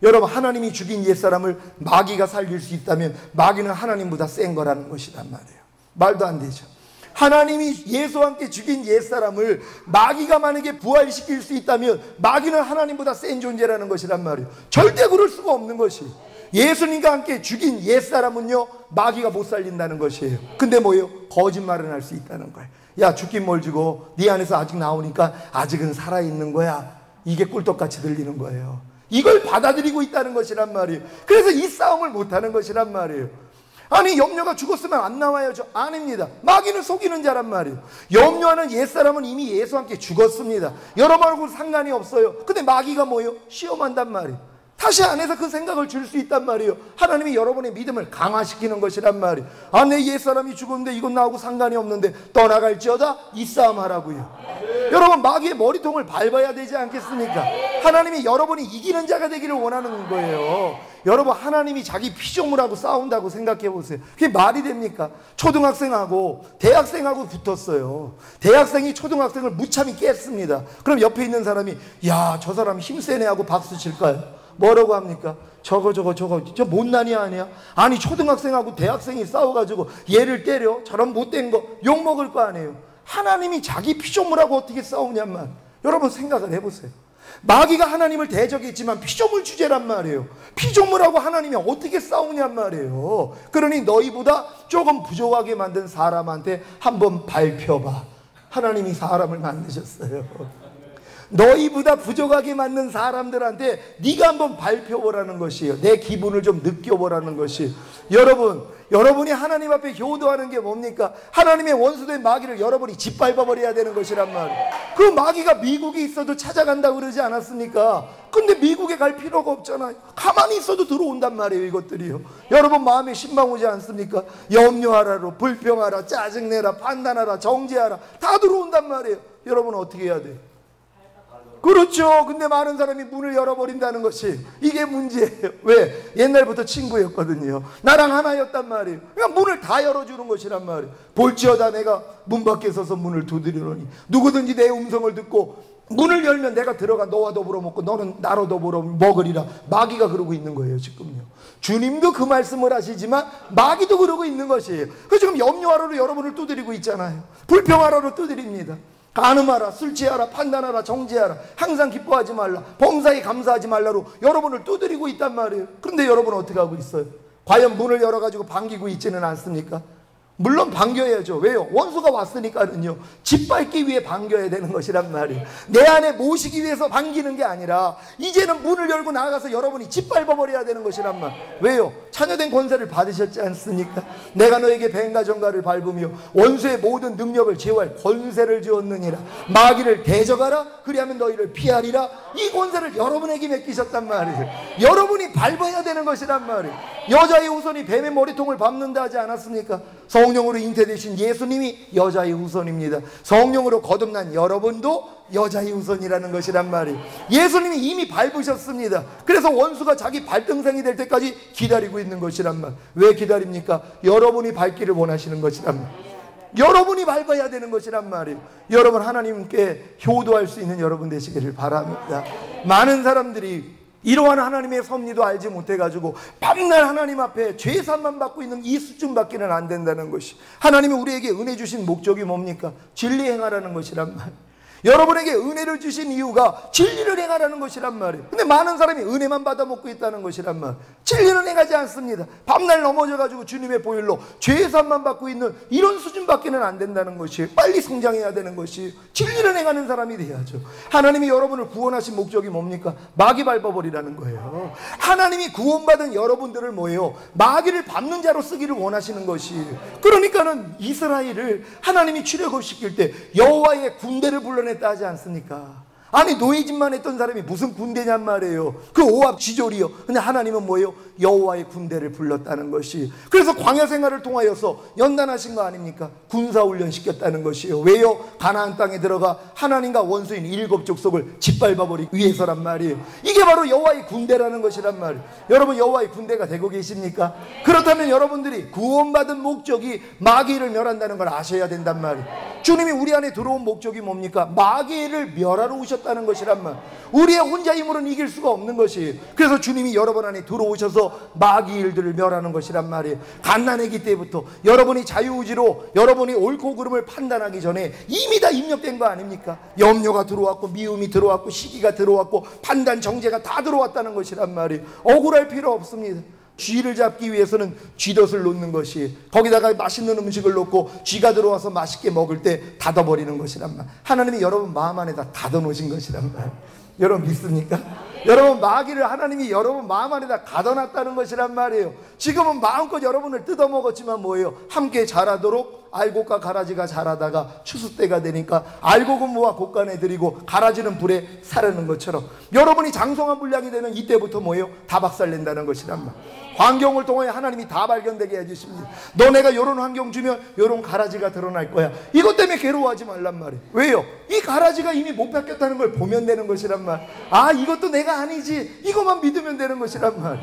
S1: 여러분 하나님이 죽인 옛사람을 마귀가 살릴 수 있다면 마귀는 하나님보다 센 거라는 것이란 말이에요. 말도 안 되죠. 하나님이 예수와 함께 죽인 옛사람을 마귀가 만약에 부활시킬 수 있다면 마귀는 하나님보다 센 존재라는 것이란 말이에요. 절대 그럴 수가 없는 것이. 예수님과 함께 죽인 옛사람은요 마귀가 못 살린다는 것이에요. 근데 뭐예요? 거짓말은 할 수 있다는 거예요. 야 죽긴 뭘 죽어. 네 안에서 아직 나오니까 아직은 살아있는 거야. 이게 꿀떡같이 들리는 거예요. 이걸 받아들이고 있다는 것이란 말이에요. 그래서 이 싸움을 못하는 것이란 말이에요. 아니 염려가 죽었으면 안 나와야죠. 아닙니다. 마귀는 속이는 자란 말이에요. 염려하는 옛사람은 이미 예수와 함께 죽었습니다. 여러분하고 상관이 없어요. 근데 마귀가 뭐예요? 시험한단 말이에요. 다시 안에서 그 생각을 줄 수 있단 말이에요. 하나님이 여러분의 믿음을 강화시키는 것이란 말이에요. 아, 내 옛사람이 죽었는데 이건 나하고 상관이 없는데 떠나갈지어다. 이 싸움 하라고요. 여러분 마귀의 머리통을 밟아야 되지 않겠습니까? 하나님이 여러분이 이기는 자가 되기를 원하는 거예요. 여러분 하나님이 자기 피조물하고 싸운다고 생각해 보세요. 그게 말이 됩니까? 초등학생하고 대학생하고 붙었어요. 대학생이 초등학생을 무참히 깼습니다. 그럼 옆에 있는 사람이 야, 저 사람 힘세네 하고 박수 칠까요? 뭐라고 합니까? 저 못난이 아니야? 아니 초등학생하고 대학생이 싸워가지고 얘를 때려? 저런 못된 거 욕먹을 거 아니에요. 하나님이 자기 피조물하고 어떻게 싸우냔만. 여러분 생각을 해보세요. 마귀가 하나님을 대적했지만 피조물 주제란 말이에요. 피조물하고 하나님이 어떻게 싸우냔 말이에요. 그러니 너희보다 조금 부족하게 만든 사람한테 한번 밟혀봐. 하나님이 사람을 만드셨어요. 너희보다 부족하게 만든 사람들한테 네가 한번 밟혀보라는 것이에요. 내 기분을 좀 느껴보라는 것이. 여러분이 하나님 앞에 효도하는 게 뭡니까? 하나님의 원수된 마귀를 여러분이 짓밟아버려야 되는 것이란 말이에요. 그 마귀가 미국에 있어도 찾아간다고 그러지 않았습니까? 근데 미국에 갈 필요가 없잖아요. 가만히 있어도 들어온단 말이에요. 이것들이요. 여러분 마음에 신방 오지 않습니까? 염려하라로 불평하라, 짜증내라, 판단하라, 정죄하라 다 들어온단 말이에요. 여러분은 어떻게 해야 돼요? 그렇죠. 근데 많은 사람이 문을 열어버린다는 것이 이게 문제예요. 왜? 옛날부터 친구였거든요. 나랑 하나였단 말이에요. 그냥 문을 다 열어주는 것이란 말이에요. 볼지어다 내가 문 밖에 서서 문을 두드리노니 누구든지 내 음성을 듣고 문을 열면 내가 들어가 너와 더불어 먹고 너는 나로 더불어 먹으리라. 마귀가 그러고 있는 거예요 지금요. 주님도 그 말씀을 하시지만 마귀도 그러고 있는 것이에요. 그래서 지금 염려하라로 여러분을 두드리고 있잖아요. 불평하라로 두드립니다. 간음하라, 술 취하라, 판단하라, 정죄하라, 항상 기뻐하지 말라, 범사에 감사하지 말라로 여러분을 두드리고 있단 말이에요. 그런데 여러분은 어떻게 하고 있어요? 과연 문을 열어가지고 반기고 있지는 않습니까? 물론 반겨야죠. 왜요? 원수가 왔으니까는요. 짓밟기 위해 반겨야 되는 것이란 말이에요. 내 안에 모시기 위해서 반기는 게 아니라 이제는 문을 열고 나가서 여러분이 짓밟아버려야 되는 것이란 말. 왜요? 자녀된 권세를 받으셨지 않습니까? 내가 너에게 뱀과 정갈을 밟으며 원수의 모든 능력을 제어할 권세를 주었느니라. 마귀를 대적하라. 그리하면 너희를 피하리라. 이 권세를 여러분에게 맡기셨단 말이에요. 여러분이 밟아야 되는 것이란 말이에요. 여자의 후손이 뱀의 머리통을 밟는다 하지 않았습니까? 성령으로 잉태되신 예수님이 여자의 후손입니다. 성령으로 거듭난 여러분도 여자의 후손이라는 것이란 말이에요. 예수님이 이미 밟으셨습니다. 그래서 원수가 자기 발등상이 될 때까지 기다리고 있는 것이란 말. 왜 기다립니까? 여러분이 밟기를 원하시는 것이란 말. 여러분이 밟아야 되는 것이란 말이에요. 여러분 하나님께 효도할 수 있는 여러분 되시기를 바랍니다. 많은 사람들이 이러한 하나님의 섭리도 알지 못해가지고 밤날 하나님 앞에 죄산만 받고 있는 이 수준밖에는 안 된다는 것이. 하나님이 우리에게 은혜 주신 목적이 뭡니까? 진리 행하라는 것이란 말. 여러분에게 은혜를 주신 이유가 진리를 행하라는 것이란 말이에요. 근데 많은 사람이 은혜만 받아먹고 있다는 것이란 말이에요. 진리는 행하지 않습니다. 밤날 넘어져가지고 주님의 보혈로 죄사함만 받고 있는 이런 수준밖에는 안 된다는 것이에요. 빨리 성장해야 되는 것이에요. 진리를 행하는 사람이 돼야죠. 하나님이 여러분을 구원하신 목적이 뭡니까? 마귀 밟아버리라는 거예요. 하나님이 구원받은 여러분들을 뭐예요? 마귀를 밟는 자로 쓰기를 원하시는 것이에요. 그러니까는 이스라엘을 하나님이 출애굽시킬 때 여호와의 군대를 불러냈다 하지 않습니까? 아니 노예짓만 했던 사람이 무슨 군대냔 말이에요. 그 오합 지졸이요. 근데 하나님은 뭐예요? 여호와의 군대를 불렀다는 것이. 그래서 광야 생활을 통하여서 연단하신 거 아닙니까? 군사훈련 시켰다는 것이에요. 왜요? 가나안 땅에 들어가 하나님과 원수인 7 족속을 짓밟아버리기 위해서란 말이에요. 이게 바로 여호와의 군대라는 것이란 말이에요. 여러분 여호와의 군대가 되고 계십니까? 그렇다면 여러분들이 구원받은 목적이 마귀를 멸한다는 걸 아셔야 된단 말이에요. 주님이 우리 안에 들어온 목적이 뭡니까? 마귀를 멸하러 오셨다는 것이란 말. 우리의 혼자 힘으로는 이길 수가 없는 것이에요. 그래서 주님이 여러분 안에 들어오셔서 마귀 일들을 멸하는 것이란 말이에요. 갓난아기 때부터 여러분이 자유의지로 여러분이 옳고 그름을 판단하기 전에 이미 다 입력된 거 아닙니까? 염려가 들어왔고 미움이 들어왔고 시기가 들어왔고 판단 정죄가 다 들어왔다는 것이란 말이에요. 억울할 필요 없습니다. 쥐를 잡기 위해서는 쥐덫을 놓는 것이, 거기다가 맛있는 음식을 놓고 쥐가 들어와서 맛있게 먹을 때 닫아버리는 것이란 말. 하나님이 여러분 마음 안에다 닫아놓으신 것이란 말. 여러분 믿습니까? 여러분 마귀를 하나님이 여러분 마음 안에다 가둬놨다는 것이란 말이에요. 지금은 마음껏 여러분을 뜯어먹었지만 뭐예요? 함께 자라도록 알곡과 가라지가 자라다가 추수 때가 되니까 알곡은 모아 곡간에 들이고 가라지는 불에 사르는 것처럼 여러분이 장성한 분량이 되면 이때부터 뭐예요? 다 박살낸다는 것이란 말. 환경을 통해 하나님이 다 발견되게 해주십니다. 너네가 이런 환경 주면 이런 가라지가 드러날 거야. 이것 때문에 괴로워하지 말란 말이에요. 왜요? 이 가라지가 이미 못 바뀌었다는 걸 보면 되는 것이란 말. 아 이것도 내가 아니지, 이것만 믿으면 되는 것이란 말.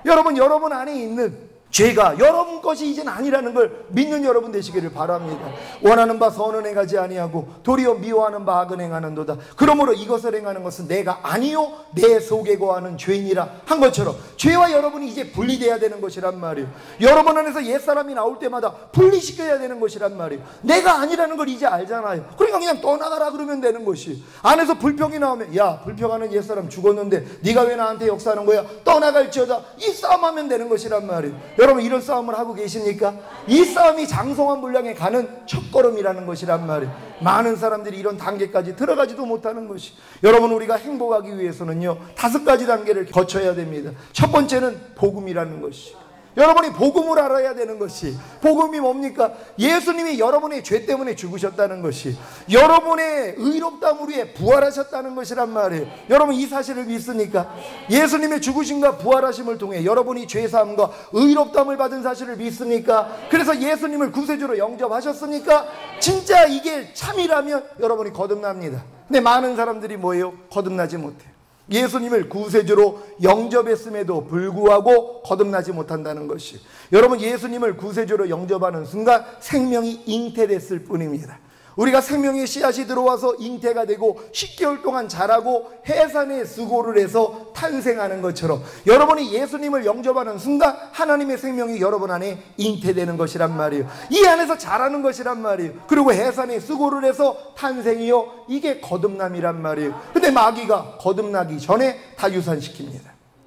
S1: 여러분 안에 있는 죄가 여러분 것이 이젠 아니라는 걸 믿는 여러분 되시기를 바랍니다. 원하는 바 선은 행하지 아니하고 도리어 미워하는 바 악은 행하는도다. 그러므로 이것을 행하는 것은 내가 아니요 내 속에 거하는 죄인이라 한 것처럼 죄와 여러분이 이제 분리돼야 되는 것이란 말이에요. 여러분 안에서 옛사람이 나올 때마다 분리시켜야 되는 것이란 말이에요. 내가 아니라는 걸 이제 알잖아요. 그러니까 그냥 떠나가라 그러면 되는 것이. 안에서 불평이 나오면 야 불평하는 옛사람 죽었는데 네가 왜 나한테 역사하는 거야? 떠나갈지어다. 이 싸움하면 되는 것이란 말이에요. 여러분 이런 싸움을 하고 계십니까? 이 싸움이 장성한 분량에 가는 첫걸음이라는 것이란 말이에요. 많은 사람들이 이런 단계까지 들어가지도 못하는 것이. 여러분 우리가 행복하기 위해서는요 5가지 단계를 거쳐야 됩니다. 첫 번째는 복음이라는 것이. 여러분이 복음을 알아야 되는 것이. 복음이 뭡니까? 예수님이 여러분의 죄 때문에 죽으셨다는 것이, 여러분의 의롭다함을 위해 부활하셨다는 것이란 말이에요. 여러분 이 사실을 믿습니까? 예수님의 죽으심과 부활하심을 통해 여러분이 죄사함과 의롭다함을 받은 사실을 믿습니까? 그래서 예수님을 구세주로 영접하셨습니까? 진짜 이게 참이라면 여러분이 거듭납니다. 근데 많은 사람들이 뭐예요? 거듭나지 못해요. 예수님을 구세주로 영접했음에도 불구하고 거듭나지 못한다는 것이. 여러분 예수님을 구세주로 영접하는 순간 생명이 잉태됐을 뿐입니다. 우리가 생명의 씨앗이 들어와서 잉태가 되고 10개월 동안 자라고 해산에 수고를 해서 탄생하는 것처럼 여러분이 예수님을 영접하는 순간 하나님의 생명이 여러분 안에 잉태되는 것이란 말이에요. 이 안에서 자라는 것이란 말이에요. 그리고 해산에 수고를 해서 탄생이요, 이게 거듭남이란 말이에요. 근데 마귀가 거듭나기 전에 다 유산시킵니다.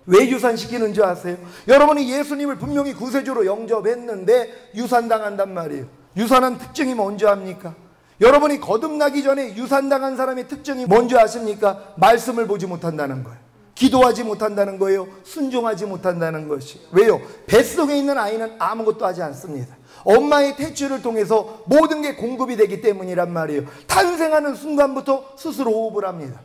S1: 왜 유산시키는 줄 아세요? 여러분이 예수님을 분명히 구세주로 영접했는데 유산당한단 말이에요. 유산한 특징이 뭔지 압니까? 여러분이 거듭나기 전에 유산당한 사람의 특징이 뭔지 아십니까? 말씀을 보지 못한다는 거예요. 기도하지 못한다는 거예요. 순종하지 못한다는 것이. 왜요? 뱃속에 있는 아이는 아무것도 하지 않습니다. 엄마의 태출을 통해서 모든 게 공급이 되기 때문이란 말이에요. 탄생하는 순간부터 스스로 호흡을 합니다.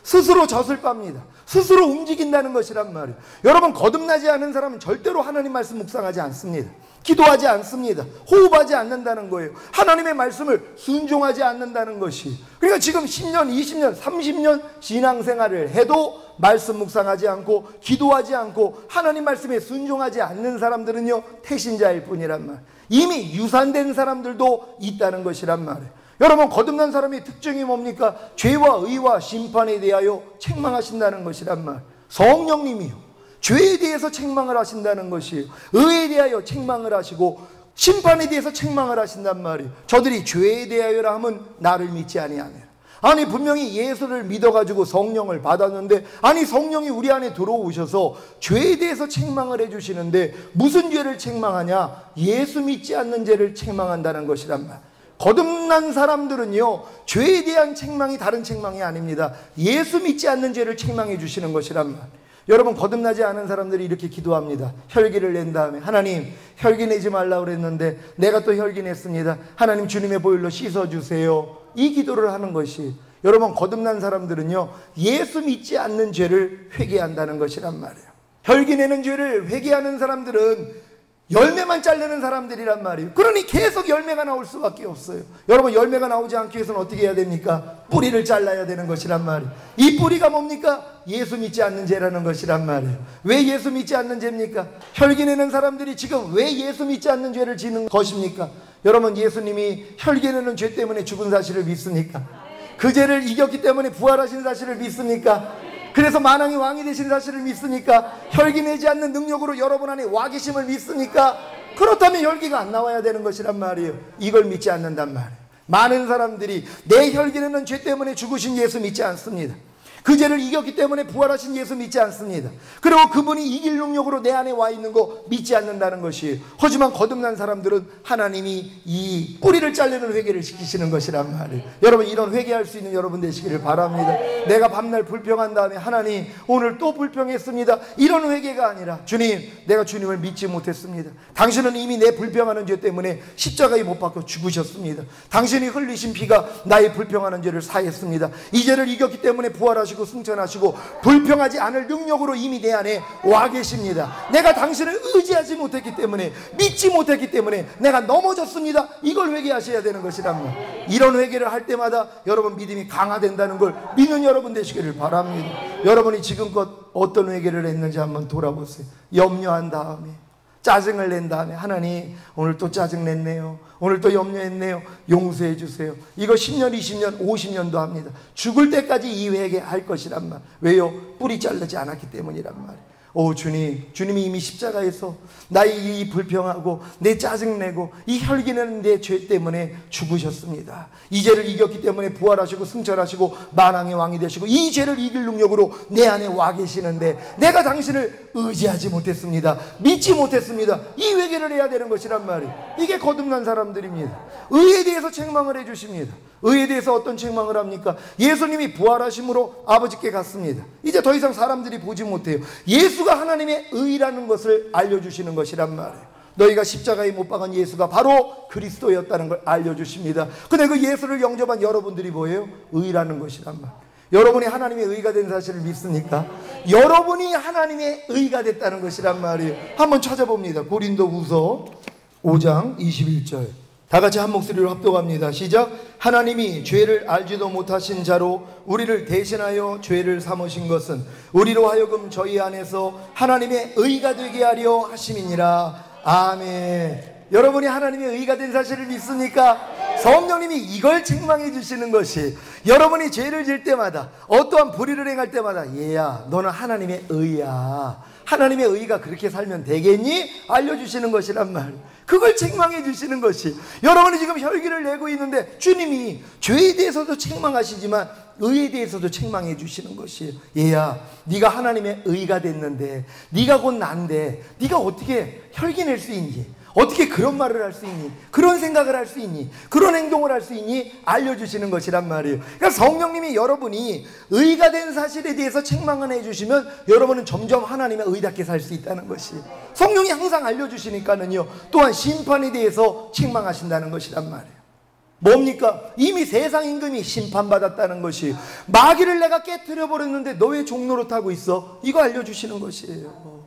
S1: 스스로 젖을 빱니다. 스스로 움직인다는 것이란 말이에요. 여러분 거듭나지 않은 사람은 절대로 하나님 말씀 묵상하지 않습니다. 기도하지 않습니다. 호흡하지 않는다는 거예요. 하나님의 말씀을 순종하지 않는다는 것이. 그러니까 지금 10년, 20년, 30년 신앙생활을 해도 말씀 묵상하지 않고 기도하지 않고 하나님 말씀에 순종하지 않는 사람들은요 태신자일 뿐이란 말. 이미 유산된 사람들도 있다는 것이란 말이에요. 여러분 거듭난 사람의 특징이 뭡니까? 죄와 의와 심판에 대하여 책망하신다는 것이란 말. 성령님이요 죄에 대해서 책망을 하신다는 것이에요. 의에 대하여 책망을 하시고 심판에 대해서 책망을 하신단 말이에요. 저들이 죄에 대하여라 하면 나를 믿지 아니하며 아니 분명히 예수를 믿어가지고 성령을 받았는데, 아니 성령이 우리 안에 들어오셔서 죄에 대해서 책망을 해주시는데 무슨 죄를 책망하냐? 예수 믿지 않는 죄를 책망한다는 것이란 말. 거듭난 사람들은요, 죄에 대한 책망이 다른 책망이 아닙니다. 예수 믿지 않는 죄를 책망해 주시는 것이란 말. 여러분, 거듭나지 않은 사람들이 이렇게 기도합니다. 혈기를 낸 다음에, 하나님 혈기 내지 말라고 그랬는데 내가 또 혈기 냈습니다. 하나님 주님의 보혈로 씻어주세요. 이 기도를 하는 것이, 여러분 거듭난 사람들은요, 예수 믿지 않는 죄를 회개한다는 것이란 말이에요. 혈기 내는 죄를 회개하는 사람들은 열매만 자르는 사람들이란 말이에요. 그러니 계속 열매가 나올 수밖에 없어요. 여러분, 열매가 나오지 않기 위해서는 어떻게 해야 됩니까? 뿌리를 잘라야 되는 것이란 말이에요. 이 뿌리가 뭡니까? 예수 믿지 않는 죄라는 것이란 말이에요. 왜 예수 믿지 않는 죄입니까? 혈기 내는 사람들이 지금 왜 예수 믿지 않는 죄를 지는 것입니까? 여러분, 예수님이 혈기 내는 죄 때문에 죽은 사실을 믿습니까? 그 죄를 이겼기 때문에 부활하신 사실을 믿습니까? 그래서 만왕의 왕이 되신 사실을 믿습니까? 혈기 내지 않는 능력으로 여러분 안에 와 계심을 믿습니까? 그렇다면 혈기가 안 나와야 되는 것이란 말이에요. 이걸 믿지 않는단 말이에요. 많은 사람들이 내 혈기 내는 죄 때문에 죽으신 예수 믿지 않습니다. 그 죄를 이겼기 때문에 부활하신 예수 믿지 않습니다. 그리고 그분이 이길 능력으로 내 안에 와 있는 거 믿지 않는다는 것이에요. 하지만 거듭난 사람들은 하나님이 이 뿌리를 자르는 회개를 시키시는 것이란 말이에요. 여러분, 이런 회개할 수 있는 여러분 되시기를 바랍니다. 내가 밤날 불평한 다음에 하나님 오늘 또 불평했습니다, 이런 회개가 아니라, 주님 내가 주님을 믿지 못했습니다. 당신은 이미 내 불평하는 죄 때문에 십자가에 못 박혀 죽으셨습니다. 당신이 흘리신 피가 나의 불평하는 죄를 사했습니다. 이 죄를 이겼기 때문에 부활하신 승천하시고 불평하지 않을 능력으로 이미 내 안에 와 계십니다. 내가 당신을 의지하지 못했기 때문에, 믿지 못했기 때문에 내가 넘어졌습니다. 이걸 회개하셔야 되는 것이란 말. 이런 회개를 할 때마다 여러분 믿음이 강화된다는 걸 믿는 여러분 되시기를 바랍니다. 여러분이 지금껏 어떤 회개를 했는지 한번 돌아보세요. 염려한 다음에, 짜증을 낸 다음에, 하나님 오늘 또 짜증 냈네요, 오늘 또 염려했네요, 용서해 주세요. 이거 10년, 20년, 50년도 합니다. 죽을 때까지 이 회개할 것이란 말. 왜요? 뿌리 자르지 않았기 때문이란 말이에요. 오 주님, 주님이 이미 십자가에서 나의 이 불평하고 내 짜증내고 이 혈기는 내 죄 때문에 죽으셨습니다. 이 죄를 이겼기 때문에 부활하시고 승천하시고 만왕의 왕이 되시고 이 죄를 이길 능력으로 내 안에 와 계시는데 내가 당신을 의지하지 못했습니다, 믿지 못했습니다. 이 회개를 해야 되는 것이란 말이에요. 이게 거듭난 사람들입니다. 의에 대해서 책망을 해주십니다. 의에 대해서 어떤 책망을 합니까? 예수님이 부활하심으로 아버지께 갔습니다. 이제 더 이상 사람들이 보지 못해요. 예수가 하나님의 의라는 것을 알려주시는 것이란 말이에요. 너희가 십자가에 못 박은 예수가 바로 그리스도였다는 걸 알려주십니다. 근데 그 예수를 영접한 여러분들이 뭐예요? 의라는 것이란 말. 여러분이 하나님의 의가 된 사실을 믿습니까? 여러분이 하나님의 의가 됐다는 것이란 말이에요. 한번 찾아봅니다. 고린도후서 5장 21절. 다 같이 한 목소리로 합독합니다. 시작. 하나님이 죄를 알지도 못하신 자로 우리를 대신하여 죄를 삼으신 것은 우리로 하여금 저희 안에서 하나님의 의가 되게 하려 하심이니라. 아멘. 여러분이 하나님의 의가 된 사실을 믿습니까? 성령님이 이걸 책망해 주시는 것이, 여러분이 죄를 질 때마다, 어떠한 불의를 행할 때마다, 얘야 너는 하나님의 의야, 하나님의 의가 그렇게 살면 되겠니? 알려주시는 것이란 말. 그걸 책망해 주시는 것이, 여러분이 지금 혈기를 내고 있는데 주님이 죄에 대해서도 책망하시지만 의에 대해서도 책망해 주시는 것이에요. 얘야 네가 하나님의 의가 됐는데, 네가 곧 난데 네가 어떻게 혈기 낼 수 있니? 어떻게 그런 말을 할 수 있니? 그런 생각을 할 수 있니? 그런 행동을 할 수 있니? 알려주시는 것이란 말이에요. 그러니까 성령님이 여러분이 의가 된 사실에 대해서 책망을 해주시면 여러분은 점점 하나님의 의답게 살 수 있다는 것이, 성령이 항상 알려주시니까는요, 또한 심판에 대해서 책망하신다는 것이란 말이에요. 뭡니까? 이미 세상 임금이 심판받았다는 것이, 마귀를 내가 깨트려 버렸는데 너 왜 종로로 타고 있어? 이거 알려주시는 것이에요.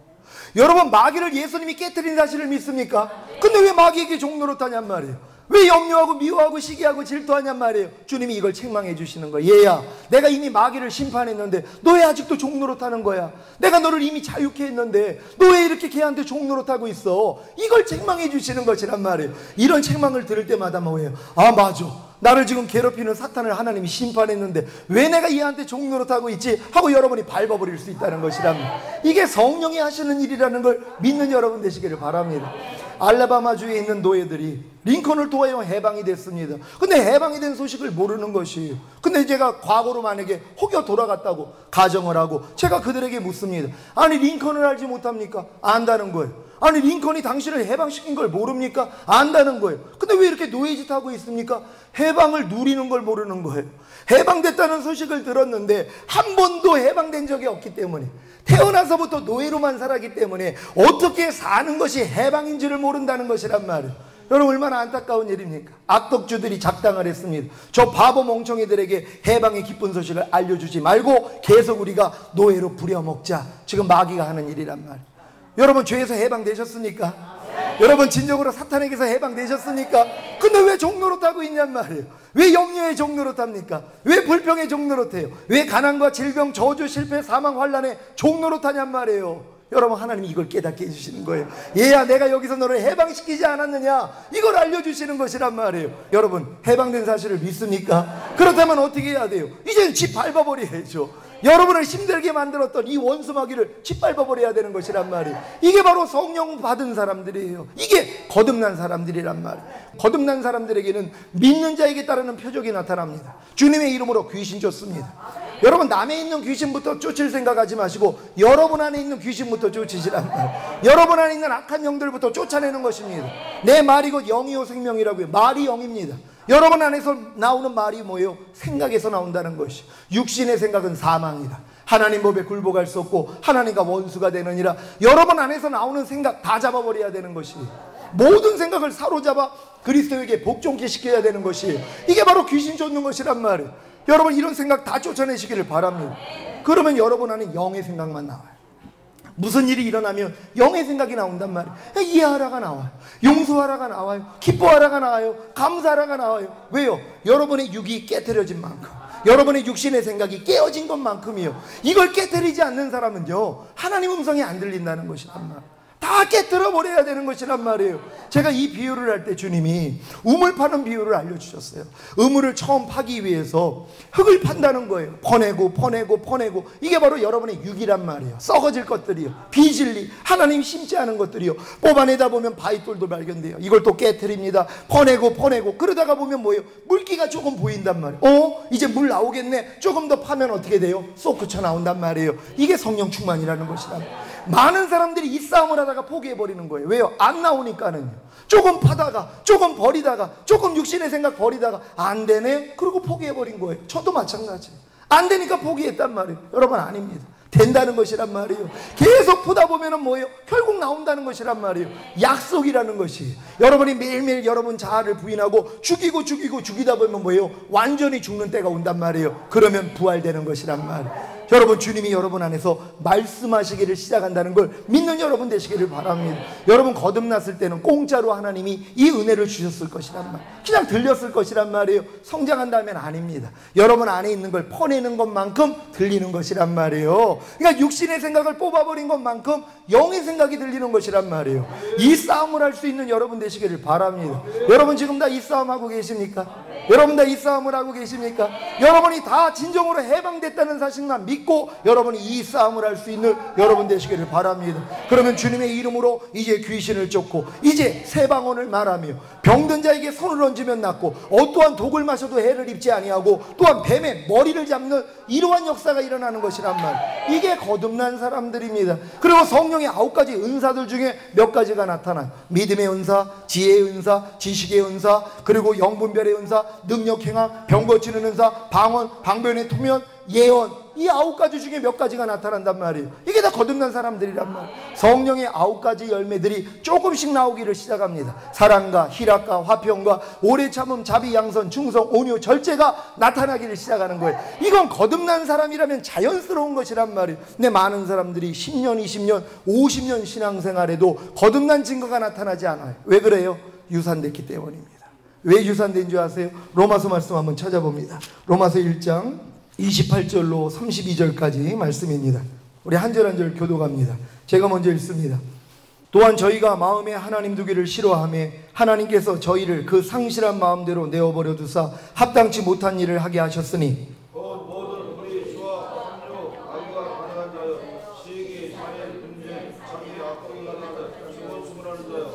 S1: 여러분, 마귀를 예수님이 깨트린 사실을 믿습니까? 근데 왜 마귀에게 종로로 타냔 말이에요. 왜 염려하고 미워하고 시기하고 질투하냔 말이에요. 주님이 이걸 책망해 주시는 거예요. 얘야 내가 이미 마귀를 심판했는데 너 왜 아직도 종로로 타는 거야? 내가 너를 이미 자유케 했는데 너 왜 이렇게 걔한테 종로로 타고 있어? 이걸 책망해 주시는 것이란 말이에요. 이런 책망을 들을 때마다 뭐예요? 아 맞아, 나를 지금 괴롭히는 사탄을 하나님이 심판했는데 왜 내가 얘한테 종로로 타고 있지? 하고 여러분이 밟아버릴 수 있다는 것이랍니다. 이게 성령이 하시는 일이라는 걸 믿는 여러분 되시기를 바랍니다. 알라바마주에 있는 노예들이 링컨을 통하여 해방이 됐습니다. 근데 해방이 된 소식을 모르는 것이에요. 근데 제가 과거로 만약에 혹여 돌아갔다고 가정을 하고 제가 그들에게 묻습니다. 아니 링컨을 알지 못합니까? 안다는 거예요. 아니 링컨이 당신을 해방시킨 걸 모릅니까? 안다는 거예요. 근데 왜 이렇게 노예짓 하고 있습니까? 해방을 누리는 걸 모르는 거예요. 해방됐다는 소식을 들었는데 한 번도 해방된 적이 없기 때문에, 태어나서부터 노예로만 살았기 때문에 어떻게 사는 것이 해방인지를 모른다는 것이란 말이에요. 여러분 얼마나 안타까운 일입니까? 악덕주들이 작당을 했습니다. 저 바보 멍청이들에게 해방의 기쁜 소식을 알려주지 말고 계속 우리가 노예로 부려먹자. 지금 마귀가 하는 일이란 말이에요. 여러분 죄에서 해방되셨습니까? 여러분 진정으로 사탄에게서 해방되셨습니까? 근데 왜 종노릇하고 있냔 말이에요. 왜 염려의 종노릇합니까? 왜 불평의 종노릇해요? 왜 가난과 질병, 저주, 실패, 사망, 환난에 종노릇하냔 말이에요. 여러분 하나님이 이걸 깨닫게 해주시는 거예요. 얘야 내가 여기서 너를 해방시키지 않았느냐, 이걸 알려주시는 것이란 말이에요. 여러분 해방된 사실을 믿습니까? 그렇다면 어떻게 해야 돼요? 이제는 집 밟아버려야죠. 여러분을 힘들게 만들었던 이 원수마귀를 짓밟아버려야 되는 것이란 말이에요. 이게 바로 성령 받은 사람들이에요. 이게 거듭난 사람들이란 말이에요. 거듭난 사람들에게는 믿는 자에게 따르는 표적이 나타납니다. 주님의 이름으로 귀신 쫓습니다. 여러분 남에 있는 귀신부터 쫓을 생각하지 마시고 여러분 안에 있는 귀신부터 쫓으시란 말이에요. 여러분 안에 있는 악한 영들부터 쫓아내는 것입니다. 내 말이 곧 영이요 생명이라고요. 말이 영입니다. 여러분 안에서 나오는 말이 뭐예요? 생각에서 나온다는 것이. 육신의 생각은 사망이다. 하나님 법에 굴복할 수 없고 하나님과 원수가 되느니라. 여러분 안에서 나오는 생각 다 잡아버려야 되는 것이, 모든 생각을 사로잡아 그리스도에게 복종케 시켜야 되는 것이, 이게 바로 귀신 쫓는 것이란 말이에요. 여러분 이런 생각 다 쫓아내시기를 바랍니다. 그러면 여러분 안에 영의 생각만 나와요. 무슨 일이 일어나면 영의 생각이 나온단 말이에요. 이해하라가 나와요. 용서하라가 나와요. 기뻐하라가 나와요. 감사하라가 나와요. 왜요? 여러분의 육이 깨트려진 만큼, 여러분의 육신의 생각이 깨어진 것만큼이요. 이걸 깨트리지 않는 사람은요 하나님 음성이 안 들린다는 것이란 말이에요. 다 깨트려 버려야 되는 것이란 말이에요. 제가 이 비유를 할 때 주님이 우물 파는 비유를 알려주셨어요. 우물을 처음 파기 위해서 흙을 판다는 거예요. 퍼내고 이게 바로 여러분의 육이란 말이에요. 썩어질 것들이요, 비진리, 하나님 심지 않은 것들이요. 뽑아내다 보면 바위돌도 발견돼요. 이걸 또 깨트립니다. 퍼내고 그러다가 보면 뭐예요? 물기가 조금 보인단 말이에요. 이제 물 나오겠네. 조금 더 파면 어떻게 돼요? 쏙 그쳐 나온단 말이에요. 이게 성령 충만이라는 것이란 말이에요. 많은 사람들이 이 싸움을 하다가 포기해버리는 거예요. 왜요? 안 나오니까는요. 조금 파다가 조금 버리다가 조금 육신의 생각 버리다가 안 되네? 그리고 포기해버린 거예요. 저도 마찬가지예요. 안 되니까 포기했단 말이에요. 여러분 아닙니다. 된다는 것이란 말이에요. 계속 보다 보면은 뭐예요? 결국 나온다는 것이란 말이에요. 약속이라는 것이. 여러분이 매일매일 여러분 자아를 부인하고 죽이다 보면 뭐예요? 완전히 죽는 때가 온단 말이에요. 그러면 부활되는 것이란 말이에요. 여러분 주님이 여러분 안에서 말씀하시기를 시작한다는 걸 믿는 여러분 되시기를 바랍니다. 여러분 거듭났을 때는 공짜로 하나님이 이 은혜를 주셨을 것이란 말, 그냥 들렸을 것이란 말이에요. 성장한다면 아닙니다. 여러분 안에 있는 걸 퍼내는 것만큼 들리는 것이란 말이에요. 그러니까 육신의 생각을 뽑아버린 것만큼 영의 생각이 들리는 것이란 말이에요. 이 싸움을 할 수 있는 여러분 되시기를 바랍니다. 여러분 지금 다 이 싸움하고 계십니까? 여러분 다 이 싸움을 하고 계십니까? 여러분이 다 진정으로 해방됐다는 사실만 믿고 여러분이 이 싸움을 할 수 있는 여러분 되시기를 바랍니다. 그러면 주님의 이름으로 이제 귀신을 쫓고 이제 새 방언을 말하며 병든 자에게 손을 얹으면 낫고 어떠한 독을 마셔도 해를 입지 아니하고 또한 뱀의 머리를 잡는 이러한 역사가 일어나는 것이란 말. 이게 거듭난 사람들입니다. 그리고 성령의 9가지 은사들 중에 몇 가지가 나타나요. 믿음의 은사, 지혜의 은사, 지식의 은사, 그리고 영분별의 은사, 능력 행함, 병 고치는 은사, 방언, 방변의 투면, 예언, 이 9가지 중에 몇 가지가 나타난단 말이에요. 이게 다 거듭난 사람들이란 말이에요. 성령의 9가지 열매들이 조금씩 나오기를 시작합니다. 사랑과 희락과 화평과 오래 참음, 자비, 양선, 충성, 온유, 절제가 나타나기를 시작하는 거예요. 이건 거듭난 사람이라면 자연스러운 것이란 말이에요. 근데 많은 사람들이 10년, 20년, 50년 신앙생활에도 거듭난 증거가 나타나지 않아요. 왜 그래요? 유산됐기 때문입니다. 왜 유산된 줄 아세요? 로마서 말씀 한번 찾아봅니다. 로마서 1장 28절로 32절까지 말씀입니다. 우리 한 절 한 절 교독합니다. 제가 먼저 읽습니다. 또한 저희가 마음에 하나님 두기를 싫어하며 하나님께서 저희를 그 상실한 마음대로 내어버려 두사 합당치 못한 일을 하게 하셨으니
S2: 모든 우리 수와 창조 아기가 가난한 자여 시기 장애 분쟁 자기 악법을 가는 자 수고하는 자여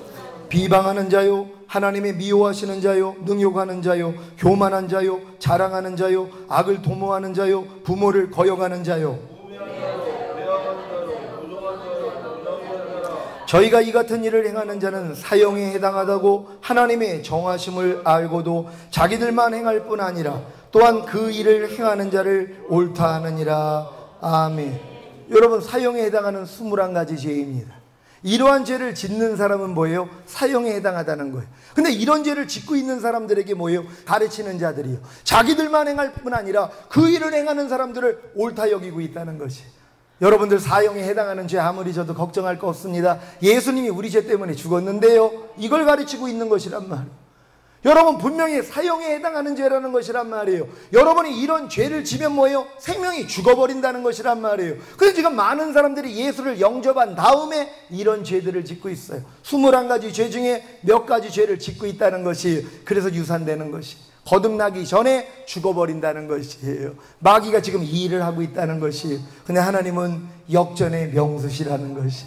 S1: 비방하는 자요, 하나님의 미워하시는 자요, 능욕하는 자요, 교만한 자요, 자랑하는 자요, 악을 도모하는 자요, 부모를 거역하는 자요. 저희가 이 같은 일을 행하는 자는 사형에 해당하다고 하나님의 정하심을 알고도 자기들만 행할 뿐 아니라 또한 그 일을 행하는 자를 옳다 하느니라. 아멘. 여러분, 사형에 해당하는 21가지 죄입니다. 이러한 죄를 짓는 사람은 뭐예요? 사형에 해당하다는 거예요. 근데 이런 죄를 짓고 있는 사람들에게 뭐예요? 가르치는 자들이요, 자기들만 행할 뿐 아니라 그 일을 행하는 사람들을 옳다 여기고 있다는 것이. 여러분들, 사형에 해당하는 죄 아무리 져도 걱정할 거 없습니다. 예수님이 우리 죄 때문에 죽었는데요, 이걸 가르치고 있는 것이란 말이에요. 여러분, 분명히 사형에 해당하는 죄라는 것이란 말이에요. 여러분이 이런 죄를 지면 뭐예요? 생명이 죽어버린다는 것이란 말이에요. 그래서 지금 많은 사람들이 예수를 영접한 다음에 이런 죄들을 짓고 있어요. 21가지 죄 중에 몇 가지 죄를 짓고 있다는 것이, 그래서 유산되는 것이, 거듭나기 전에 죽어버린다는 것이에요. 마귀가 지금 이 일을 하고 있다는 것이. 근데 하나님은 역전의 명수시라는 것이.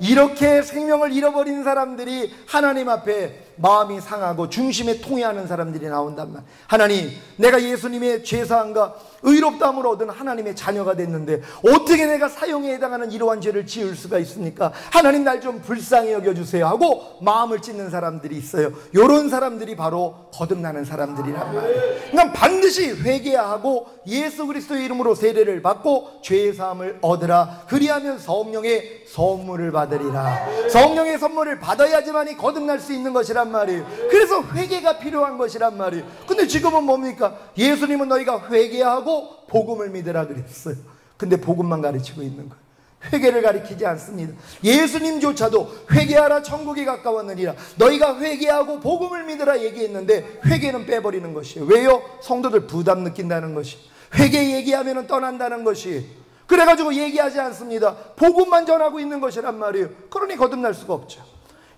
S1: 이렇게 생명을 잃어버린 사람들이 하나님 앞에 마음이 상하고 중심에 통회하는 사람들이 나온단 말이에요. 하나님, 내가 예수님의 죄사함과 의롭다함을 얻은 하나님의 자녀가 됐는데 어떻게 내가 사형에 해당하는 이러한 죄를 지을 수가 있습니까? 하나님, 날 좀 불쌍히 여겨주세요 하고 마음을 찢는 사람들이 있어요. 이런 사람들이 바로 거듭나는 사람들이란 말이에요. 그러니까 반드시 회개해야 하고 예수 그리스도의 이름으로 세례를 받고 죄사함을 얻으라. 그리하면 성령의 선물을 받으리라. 성령의 선물을 받아야지만이 거듭날 수 있는 것이란 말이에요. 그래서 회개가 필요한 것이란 말이에요. 근데 지금은 뭡니까? 예수님은 너희가 회개하고 복음을 믿으라 그랬어요. 근데 복음만 가르치고 있는 거예요. 회개를 가르치지 않습니다. 예수님조차도 회개하라, 천국이 가까웠느니라, 너희가 회개하고 복음을 믿으라 얘기했는데 회개는 빼버리는 것이에요. 왜요? 성도들 부담 느낀다는 것이. 회개 얘기하면 떠난다는 것이. 그래가지고 얘기하지 않습니다. 복음만 전하고 있는 것이란 말이에요. 그러니 거듭날 수가 없죠.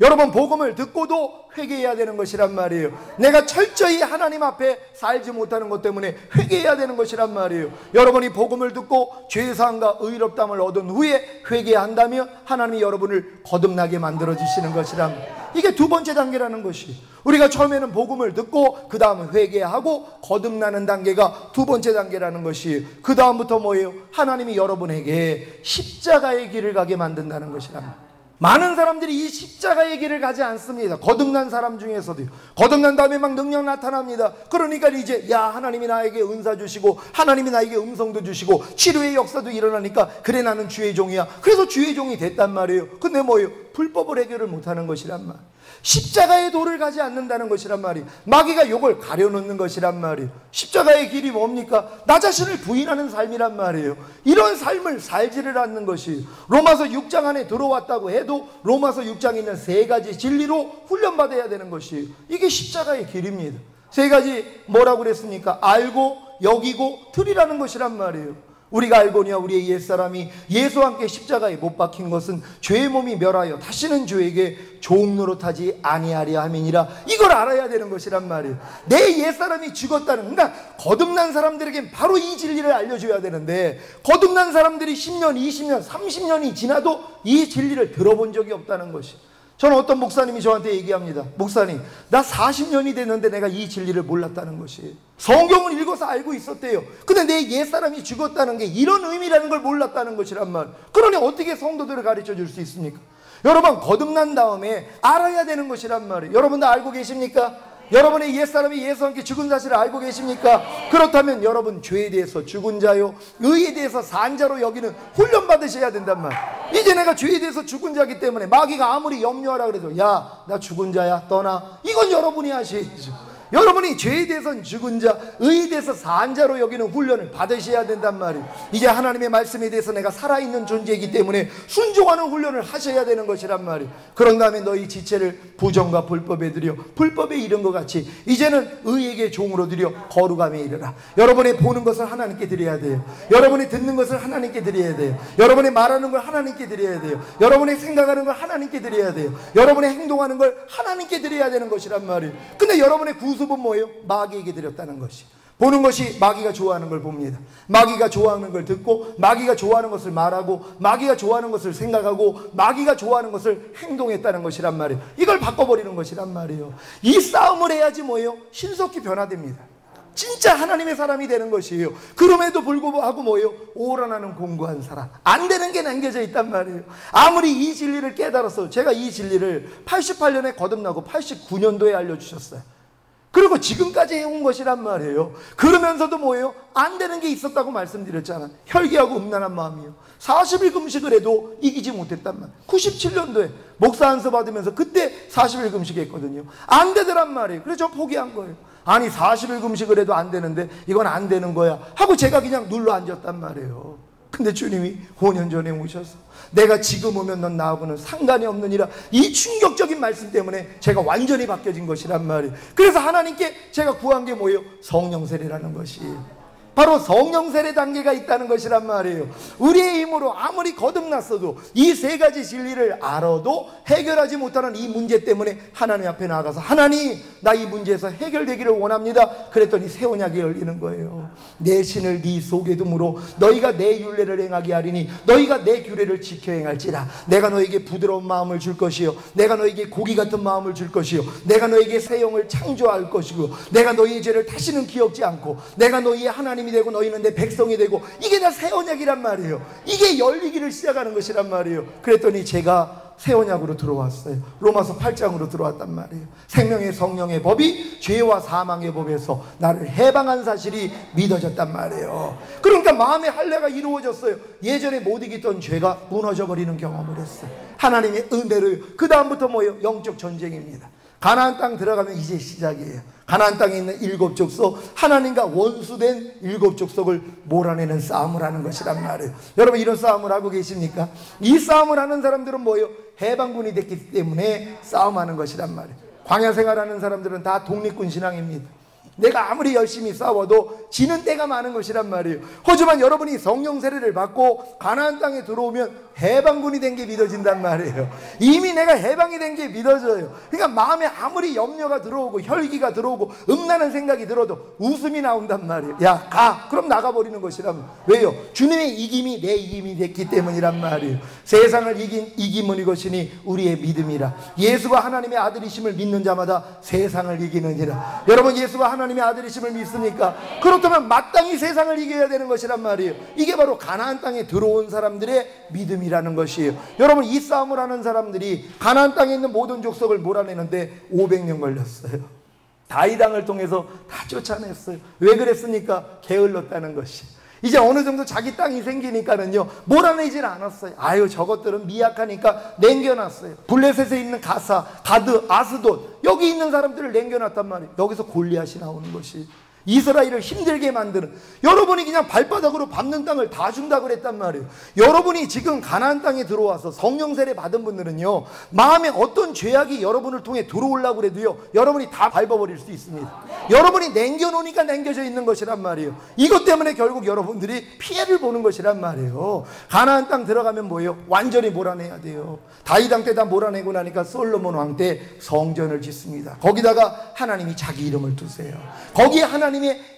S1: 여러분, 복음을 듣고도 회개해야 되는 것이란 말이에요. 내가 철저히 하나님 앞에 살지 못하는 것 때문에 회개해야 되는 것이란 말이에요. 여러분이 복음을 듣고 죄사함과 의롭다함을 얻은 후에 회개한다면 하나님이 여러분을 거듭나게 만들어 주시는 것이란 말이에요. 이게 두 번째 단계라는 것이. 우리가 처음에는 복음을 듣고 그 다음 회개하고 거듭나는 단계가 두 번째 단계라는 것이. 그 다음부터 뭐예요? 하나님이 여러분에게 십자가의 길을 가게 만든다는 것이란 말이에요. 많은 사람들이 이 십자가의 길을 가지 않습니다. 거듭난 사람 중에서도요. 거듭난 다음에 막 능력 나타납니다. 그러니까 이제 하나님이 나에게 은사 주시고 하나님이 나에게 음성도 주시고 치료의 역사도 일어나니까 그래, 나는 주의 종이야. 그래서 주의 종이 됐단 말이에요. 근데 뭐예요? 불법을 해결을 못하는 것이란 말. 십자가의 도를 가지 않는다는 것이란 말이에요. 마귀가 요걸 가려놓는 것이란 말이에요. 십자가의 길이 뭡니까? 나 자신을 부인하는 삶이란 말이에요. 이런 삶을 살지를 않는 것이. 로마서 6장 안에 들어왔다고 해도 로마서 6장에 있는 3가지 진리로 훈련받아야 되는 것이. 이게 십자가의 길입니다. 3가지 뭐라고 그랬습니까? 알고, 여기고, 들이라는 것이란 말이에요. 우리가 알거니와 우리의 옛사람이 예수와 함께 십자가에 못 박힌 것은 죄의 몸이 멸하여 다시는 죄에게 종 노릇하지 아니하리라 함이니라. 이걸 알아야 되는 것이란 말이에요. 내 옛사람이 죽었다는, 그러니까 거듭난 사람들에겐 바로 이 진리를 알려줘야 되는데 거듭난 사람들이 10년, 20년, 30년이 지나도 이 진리를 들어본 적이 없다는 것이. 저는 어떤 목사님이 저한테 얘기합니다. 목사님, 나 40년이 됐는데 내가 이 진리를 몰랐다는 것이. 성경을 읽어서 알고 있었대요. 근데 내 옛사람이 죽었다는 게 이런 의미라는 걸 몰랐다는 것이란 말. 그러니 어떻게 성도들을 가르쳐 줄 수 있습니까? 여러분, 거듭난 다음에 알아야 되는 것이란 말이에요. 여러분 다 알고 계십니까? 여러분의 옛사람이 예수와 함께 죽은 사실을 알고 계십니까? 그렇다면 여러분, 죄에 대해서 죽은 자요, 의에 대해서 산 자로 여기는 훈련 받으셔야 된단 말이에요. 이제 내가 죄에 대해서 죽은 자이기 때문에 마귀가 아무리 염려하라 그래도 나 죽은 자야, 떠나. 이건 여러분이 하셔야죠. 여러분이 죄에 대해서는 죽은 자, 의에 대해서 산 자로 여기는 훈련을 받으셔야 된단 말이에요. 이제 하나님의 말씀에 대해서 내가 살아있는 존재이기 때문에 순종하는 훈련을 하셔야 되는 것이란 말이에요. 그런 다음에 너희 지체를 부정과 불법에 드려 불법에 이른 것 같이 이제는 의에게 종으로 드려 거룩함에 이르라. 여러분이 보는 것을 하나님께 드려야 돼요. 여러분이 듣는 것을 하나님께 드려야 돼요. 여러분이 말하는 걸 하나님께 드려야 돼요. 여러분이 생각하는 걸 하나님께 드려야 돼요. 여러분이 행동하는 걸 하나님께 드려야 되는 것이란 말이에요. 근데 여러분의 구습은 뭐예요? 마귀에게 드렸다는 것이. 보는 것이 마귀가 좋아하는 걸 봅니다. 마귀가 좋아하는 걸 듣고 마귀가 좋아하는 것을 말하고 마귀가 좋아하는 것을 생각하고 마귀가 좋아하는 것을 행동했다는 것이란 말이에요. 이걸 바꿔버리는 것이란 말이에요. 이 싸움을 해야지 뭐예요? 신속히 변화됩니다. 진짜 하나님의 사람이 되는 것이에요. 그럼에도 불구하고 뭐예요? 오라나는 공고한 사람, 안 되는 게 남겨져 있단 말이에요. 아무리 이 진리를 깨달아서, 제가 이 진리를 88년에 거듭나고 89년도에 알려주셨어요. 그리고 지금까지 해온 것이란 말이에요. 그러면서도 뭐예요? 안 되는 게 있었다고 말씀드렸잖아요. 혈기하고 음란한 마음이요. 40일 금식을 해도 이기지 못했단 말이에요. 97년도에 목사 안수 받으면서 그때 40일 금식했거든요. 안 되더란 말이에요. 그래서 저 포기한 거예요. 아니 40일 금식을 해도 안 되는데 이건 안 되는 거야 하고 제가 그냥 눌러 앉았단 말이에요. 근데 주님이 5년 전에 오셔서 내가 지금 오면 넌 나하고는 상관이 없느니라, 이 충격적인 말씀 때문에 제가 완전히 바뀌어진 것이란 말이에요. 그래서 하나님께 제가 구한 게 뭐예요? 성령 세례라는 것이에요. 바로 성령 세례 단계가 있다는 것이란 말이에요. 우리의 힘으로 아무리 거듭났어도 이 세 가지 진리를 알아도 해결하지 못하는 이 문제 때문에 하나님 앞에 나아가서 하나님, 나 이 문제에서 해결되기를 원합니다. 그랬더니 새 언약이 열리는 거예요. 내 신을 네 속에 둠으로 너희가 내 율례를 행하게 하리니 너희가 내 규례를 지켜 행할지라. 내가 너에게 부드러운 마음을 줄 것이요, 내가 너에게 고기 같은 마음을 줄 것이요, 내가 너에게 새 영을 창조할 것이고, 내가 너희의 죄를 다시는 기억지 않고, 내가 너희의 하나님이 되고 너희는 내 백성이 되고. 이게 다 새 언약이란 말이에요. 이게 열리기를 시작하는 것이란 말이에요. 그랬더니 제가 새 언약으로 들어왔어요. 로마서 8장으로 들어왔단 말이에요. 생명의 성령의 법이 죄와 사망의 법에서 나를 해방한 사실이 믿어졌단 말이에요. 그러니까 마음의 할례가 이루어졌어요. 예전에 못 이기던 죄가 무너져 버리는 경험을 했어요. 하나님의 은혜로. 그 다음부터 뭐예요? 영적 전쟁입니다. 가나안 땅 들어가면 이제 시작이에요. 가나안 땅에 있는 7 족속, 하나님과 원수된 7 족속을 몰아내는 싸움을 하는 것이란 말이에요. 여러분, 이런 싸움을 하고 계십니까? 이 싸움을 하는 사람들은 뭐예요? 해방군이 됐기 때문에 싸움하는 것이란 말이에요. 광야 생활하는 사람들은 다 독립군 신앙입니다. 내가 아무리 열심히 싸워도 지는 때가 많은 것이란 말이에요. 하지만 여러분이 성령 세례를 받고 가나안 땅에 들어오면 해방군이 된 게 믿어진단 말이에요. 이미 내가 해방이 된 게 믿어져요. 그러니까 마음에 아무리 염려가 들어오고 혈기가 들어오고 음란한 생각이 들어도 웃음이 나온단 말이에요. 야, 가! 그럼 나가버리는 것이란 말이에요. 왜요? 주님의 이김이 내 이김이 됐기 때문이란 말이에요. 세상을 이긴 이김은 이것이니 우리의 믿음이라. 예수가 하나님의 아들이심을 믿는 자마다 세상을 이기느니라. 여러분, 예수가 하나님의 아들이심을 믿습니까? 그렇다면 마땅히 세상을 이겨야 되는 것이란 말이에요. 이게 바로 가나안 땅에 들어온 사람들의 믿음이라는 것이에요. 여러분, 이 싸움을 하는 사람들이 가나안 땅에 있는 모든 족속을 몰아내는데 500년 걸렸어요. 다윗 왕을 통해서 다 쫓아냈어요. 왜 그랬습니까? 게을렀다는 것이. 이제 어느 정도 자기 땅이 생기니까는요, 몰아내질 않았어요. 아유, 저것들은 미약하니까 남겨놨어요. 블레셋에 있는 가사, 가드, 아스돗, 여기 있는 사람들을 남겨놨단 말이에요. 여기서 골리앗이 나오는 것이 이스라엘을 힘들게 만드는, 여러분이 그냥 발바닥으로 밟는 땅을 다 준다고 그랬단 말이에요. 여러분이 지금 가나안 땅에 들어와서 성령 세례 받은 분들은요, 마음에 어떤 죄악이 여러분을 통해 들어오려고 그래도요, 여러분이 다 밟아버릴 수 있습니다. 여러분이 남겨놓으니까 남겨져 있는 것이란 말이에요. 이것 때문에 결국 여러분들이 피해를 보는 것이란 말이에요. 가나안 땅 들어가면 뭐예요? 완전히 몰아내야 돼요. 다윗 왕 때 다 몰아내고 나니까 솔로몬 왕 때 성전을 짓습니다. 거기다가 하나님이 자기 이름을 두세요. 거기에 하나님의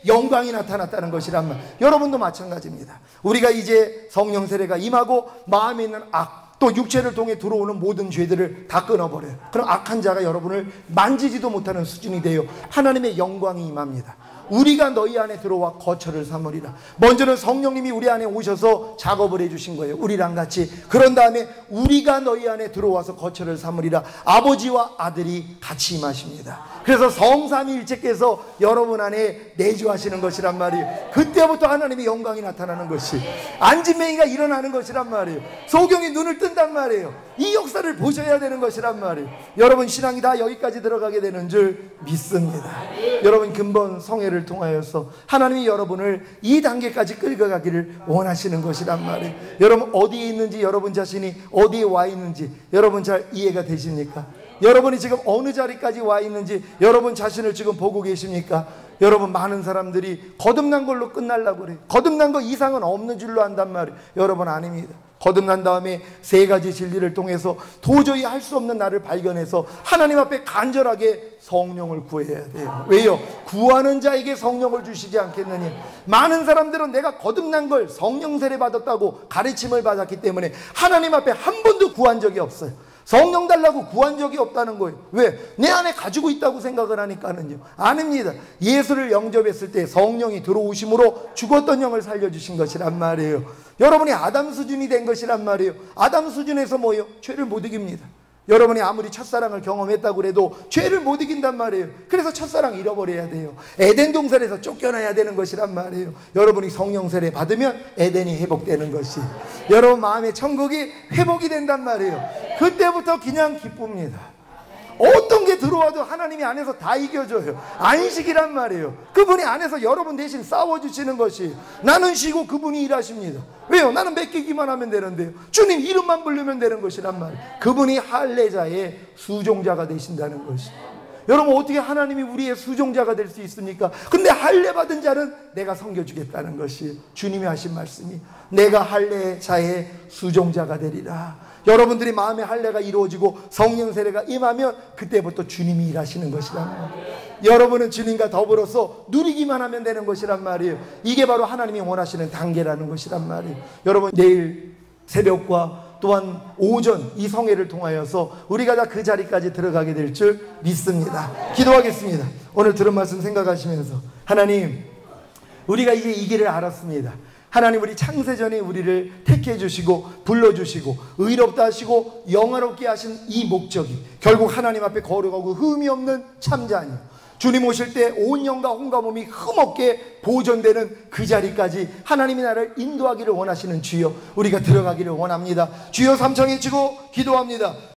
S1: 영광이 나타났다는 것이란 말. 여러분도 마찬가지입니다. 우리가 이제 성령 세례가 임하고 마음에 있는 악, 또 육체를 통해 들어오는 모든 죄들을 다 끊어버려요. 그럼 악한 자가 여러분을 만지지도 못하는 수준이 돼요. 하나님의 영광이 임합니다. 우리가 너희 안에 들어와 거처를 삼으리라. 먼저는 성령님이 우리 안에 오셔서 작업을 해주신 거예요. 우리랑 같이. 그런 다음에 우리가 너희 안에 들어와서 거처를 삼으리라. 아버지와 아들이 같이 임하십니다. 그래서 성삼위일체께서 여러분 안에 내주하시는 것이란 말이에요. 그때부터 하나님의 영광이 나타나는 것이, 안진뱅이가 일어나는 것이란 말이에요. 소경이 눈을 뜬단 말이에요. 이 역사를 보셔야 되는 것이란 말이에요. 여러분, 신앙이 다 여기까지 들어가게 되는 줄 믿습니다. 여러분, 근본 성회를 통하여서 하나님이 여러분을 이 단계까지 끌고 가기를 원하시는 것이란 말이에요. 여러분, 어디에 있는지, 여러분 자신이 어디에 와 있는지 여러분 잘 이해가 되십니까? 여러분이 지금 어느 자리까지 와 있는지 여러분 자신을 지금 보고 계십니까? 여러분, 많은 사람들이 거듭난 걸로 끝나려고 그래요. 거듭난 거 이상은 없는 줄로 안단 말이에요. 여러분, 아닙니다. 거듭난 다음에 세 가지 진리를 통해서 도저히 할 수 없는 나를 발견해서 하나님 앞에 간절하게 성령을 구해야 돼요. 왜요? 구하는 자에게 성령을 주시지 않겠느냐. 많은 사람들은 내가 거듭난 걸 성령 세례 받았다고 가르침을 받았기 때문에 하나님 앞에 한 번도 구한 적이 없어요. 성령 달라고 구한 적이 없다는 거예요. 왜? 내 안에 가지고 있다고 생각을 하니까는요. 아닙니다. 예수를 영접했을 때 성령이 들어오심으로 죽었던 영을 살려주신 것이란 말이에요. 여러분이 아담 수준이 된 것이란 말이에요. 아담 수준에서 뭐예요? 죄를 못 이깁니다. 여러분이 아무리 첫사랑을 경험했다고 해도 죄를 못 이긴단 말이에요. 그래서 첫사랑 잃어버려야 돼요. 에덴 동산에서 쫓겨나야 되는 것이란 말이에요. 여러분이 성령 세례 받으면 에덴이 회복되는 것이, 여러분 마음의 천국이 회복이 된단 말이에요. 그때부터 그냥 기쁩니다. 어떤 게 들어와도 하나님이 안에서 다 이겨줘요. 안식이란 말이에요. 그분이 안에서 여러분 대신 싸워주시는 것이, 나는 쉬고 그분이 일하십니다. 왜요? 나는 맡기기만 하면 되는데요. 주님 이름만 부르면 되는 것이란 말이에요. 그분이 할례자의 수종자가 되신다는 것이. 여러분 어떻게 하나님이 우리의 수종자가 될 수 있습니까? 근데 할례 받은 자는 내가 섬겨주겠다는 것이 주님이 하신 말씀이, 내가 할례자의 수종자가 되리라. 여러분들이 마음의 할례가 이루어지고 성령 세례가 임하면 그때부터 주님이 일하시는 것이란 말이에요. 여러분은 주님과 더불어서 누리기만 하면 되는 것이란 말이에요. 이게 바로 하나님이 원하시는 단계라는 것이란 말이에요. 여러분 내일 새벽과 또한 오전 이 성회를 통하여서 우리가 다 그 자리까지 들어가게 될 줄 믿습니다. 기도하겠습니다. 오늘 들은 말씀 생각하시면서, 하나님 우리가 이제 이 길을 알았습니다. 하나님 우리 창세전에 우리를 택해 주시고 불러주시고 의롭다 하시고 영화롭게 하신 이 목적이 결국 하나님 앞에 거룩하고 흠이 없는 참자녀, 주님 오실 때 온 영과 온과 몸이 흠없게 보존되는 그 자리까지 하나님이 나를 인도하기를 원하시는 주여, 우리가 들어가기를 원합니다. 주여 삼청해 주고 기도합니다.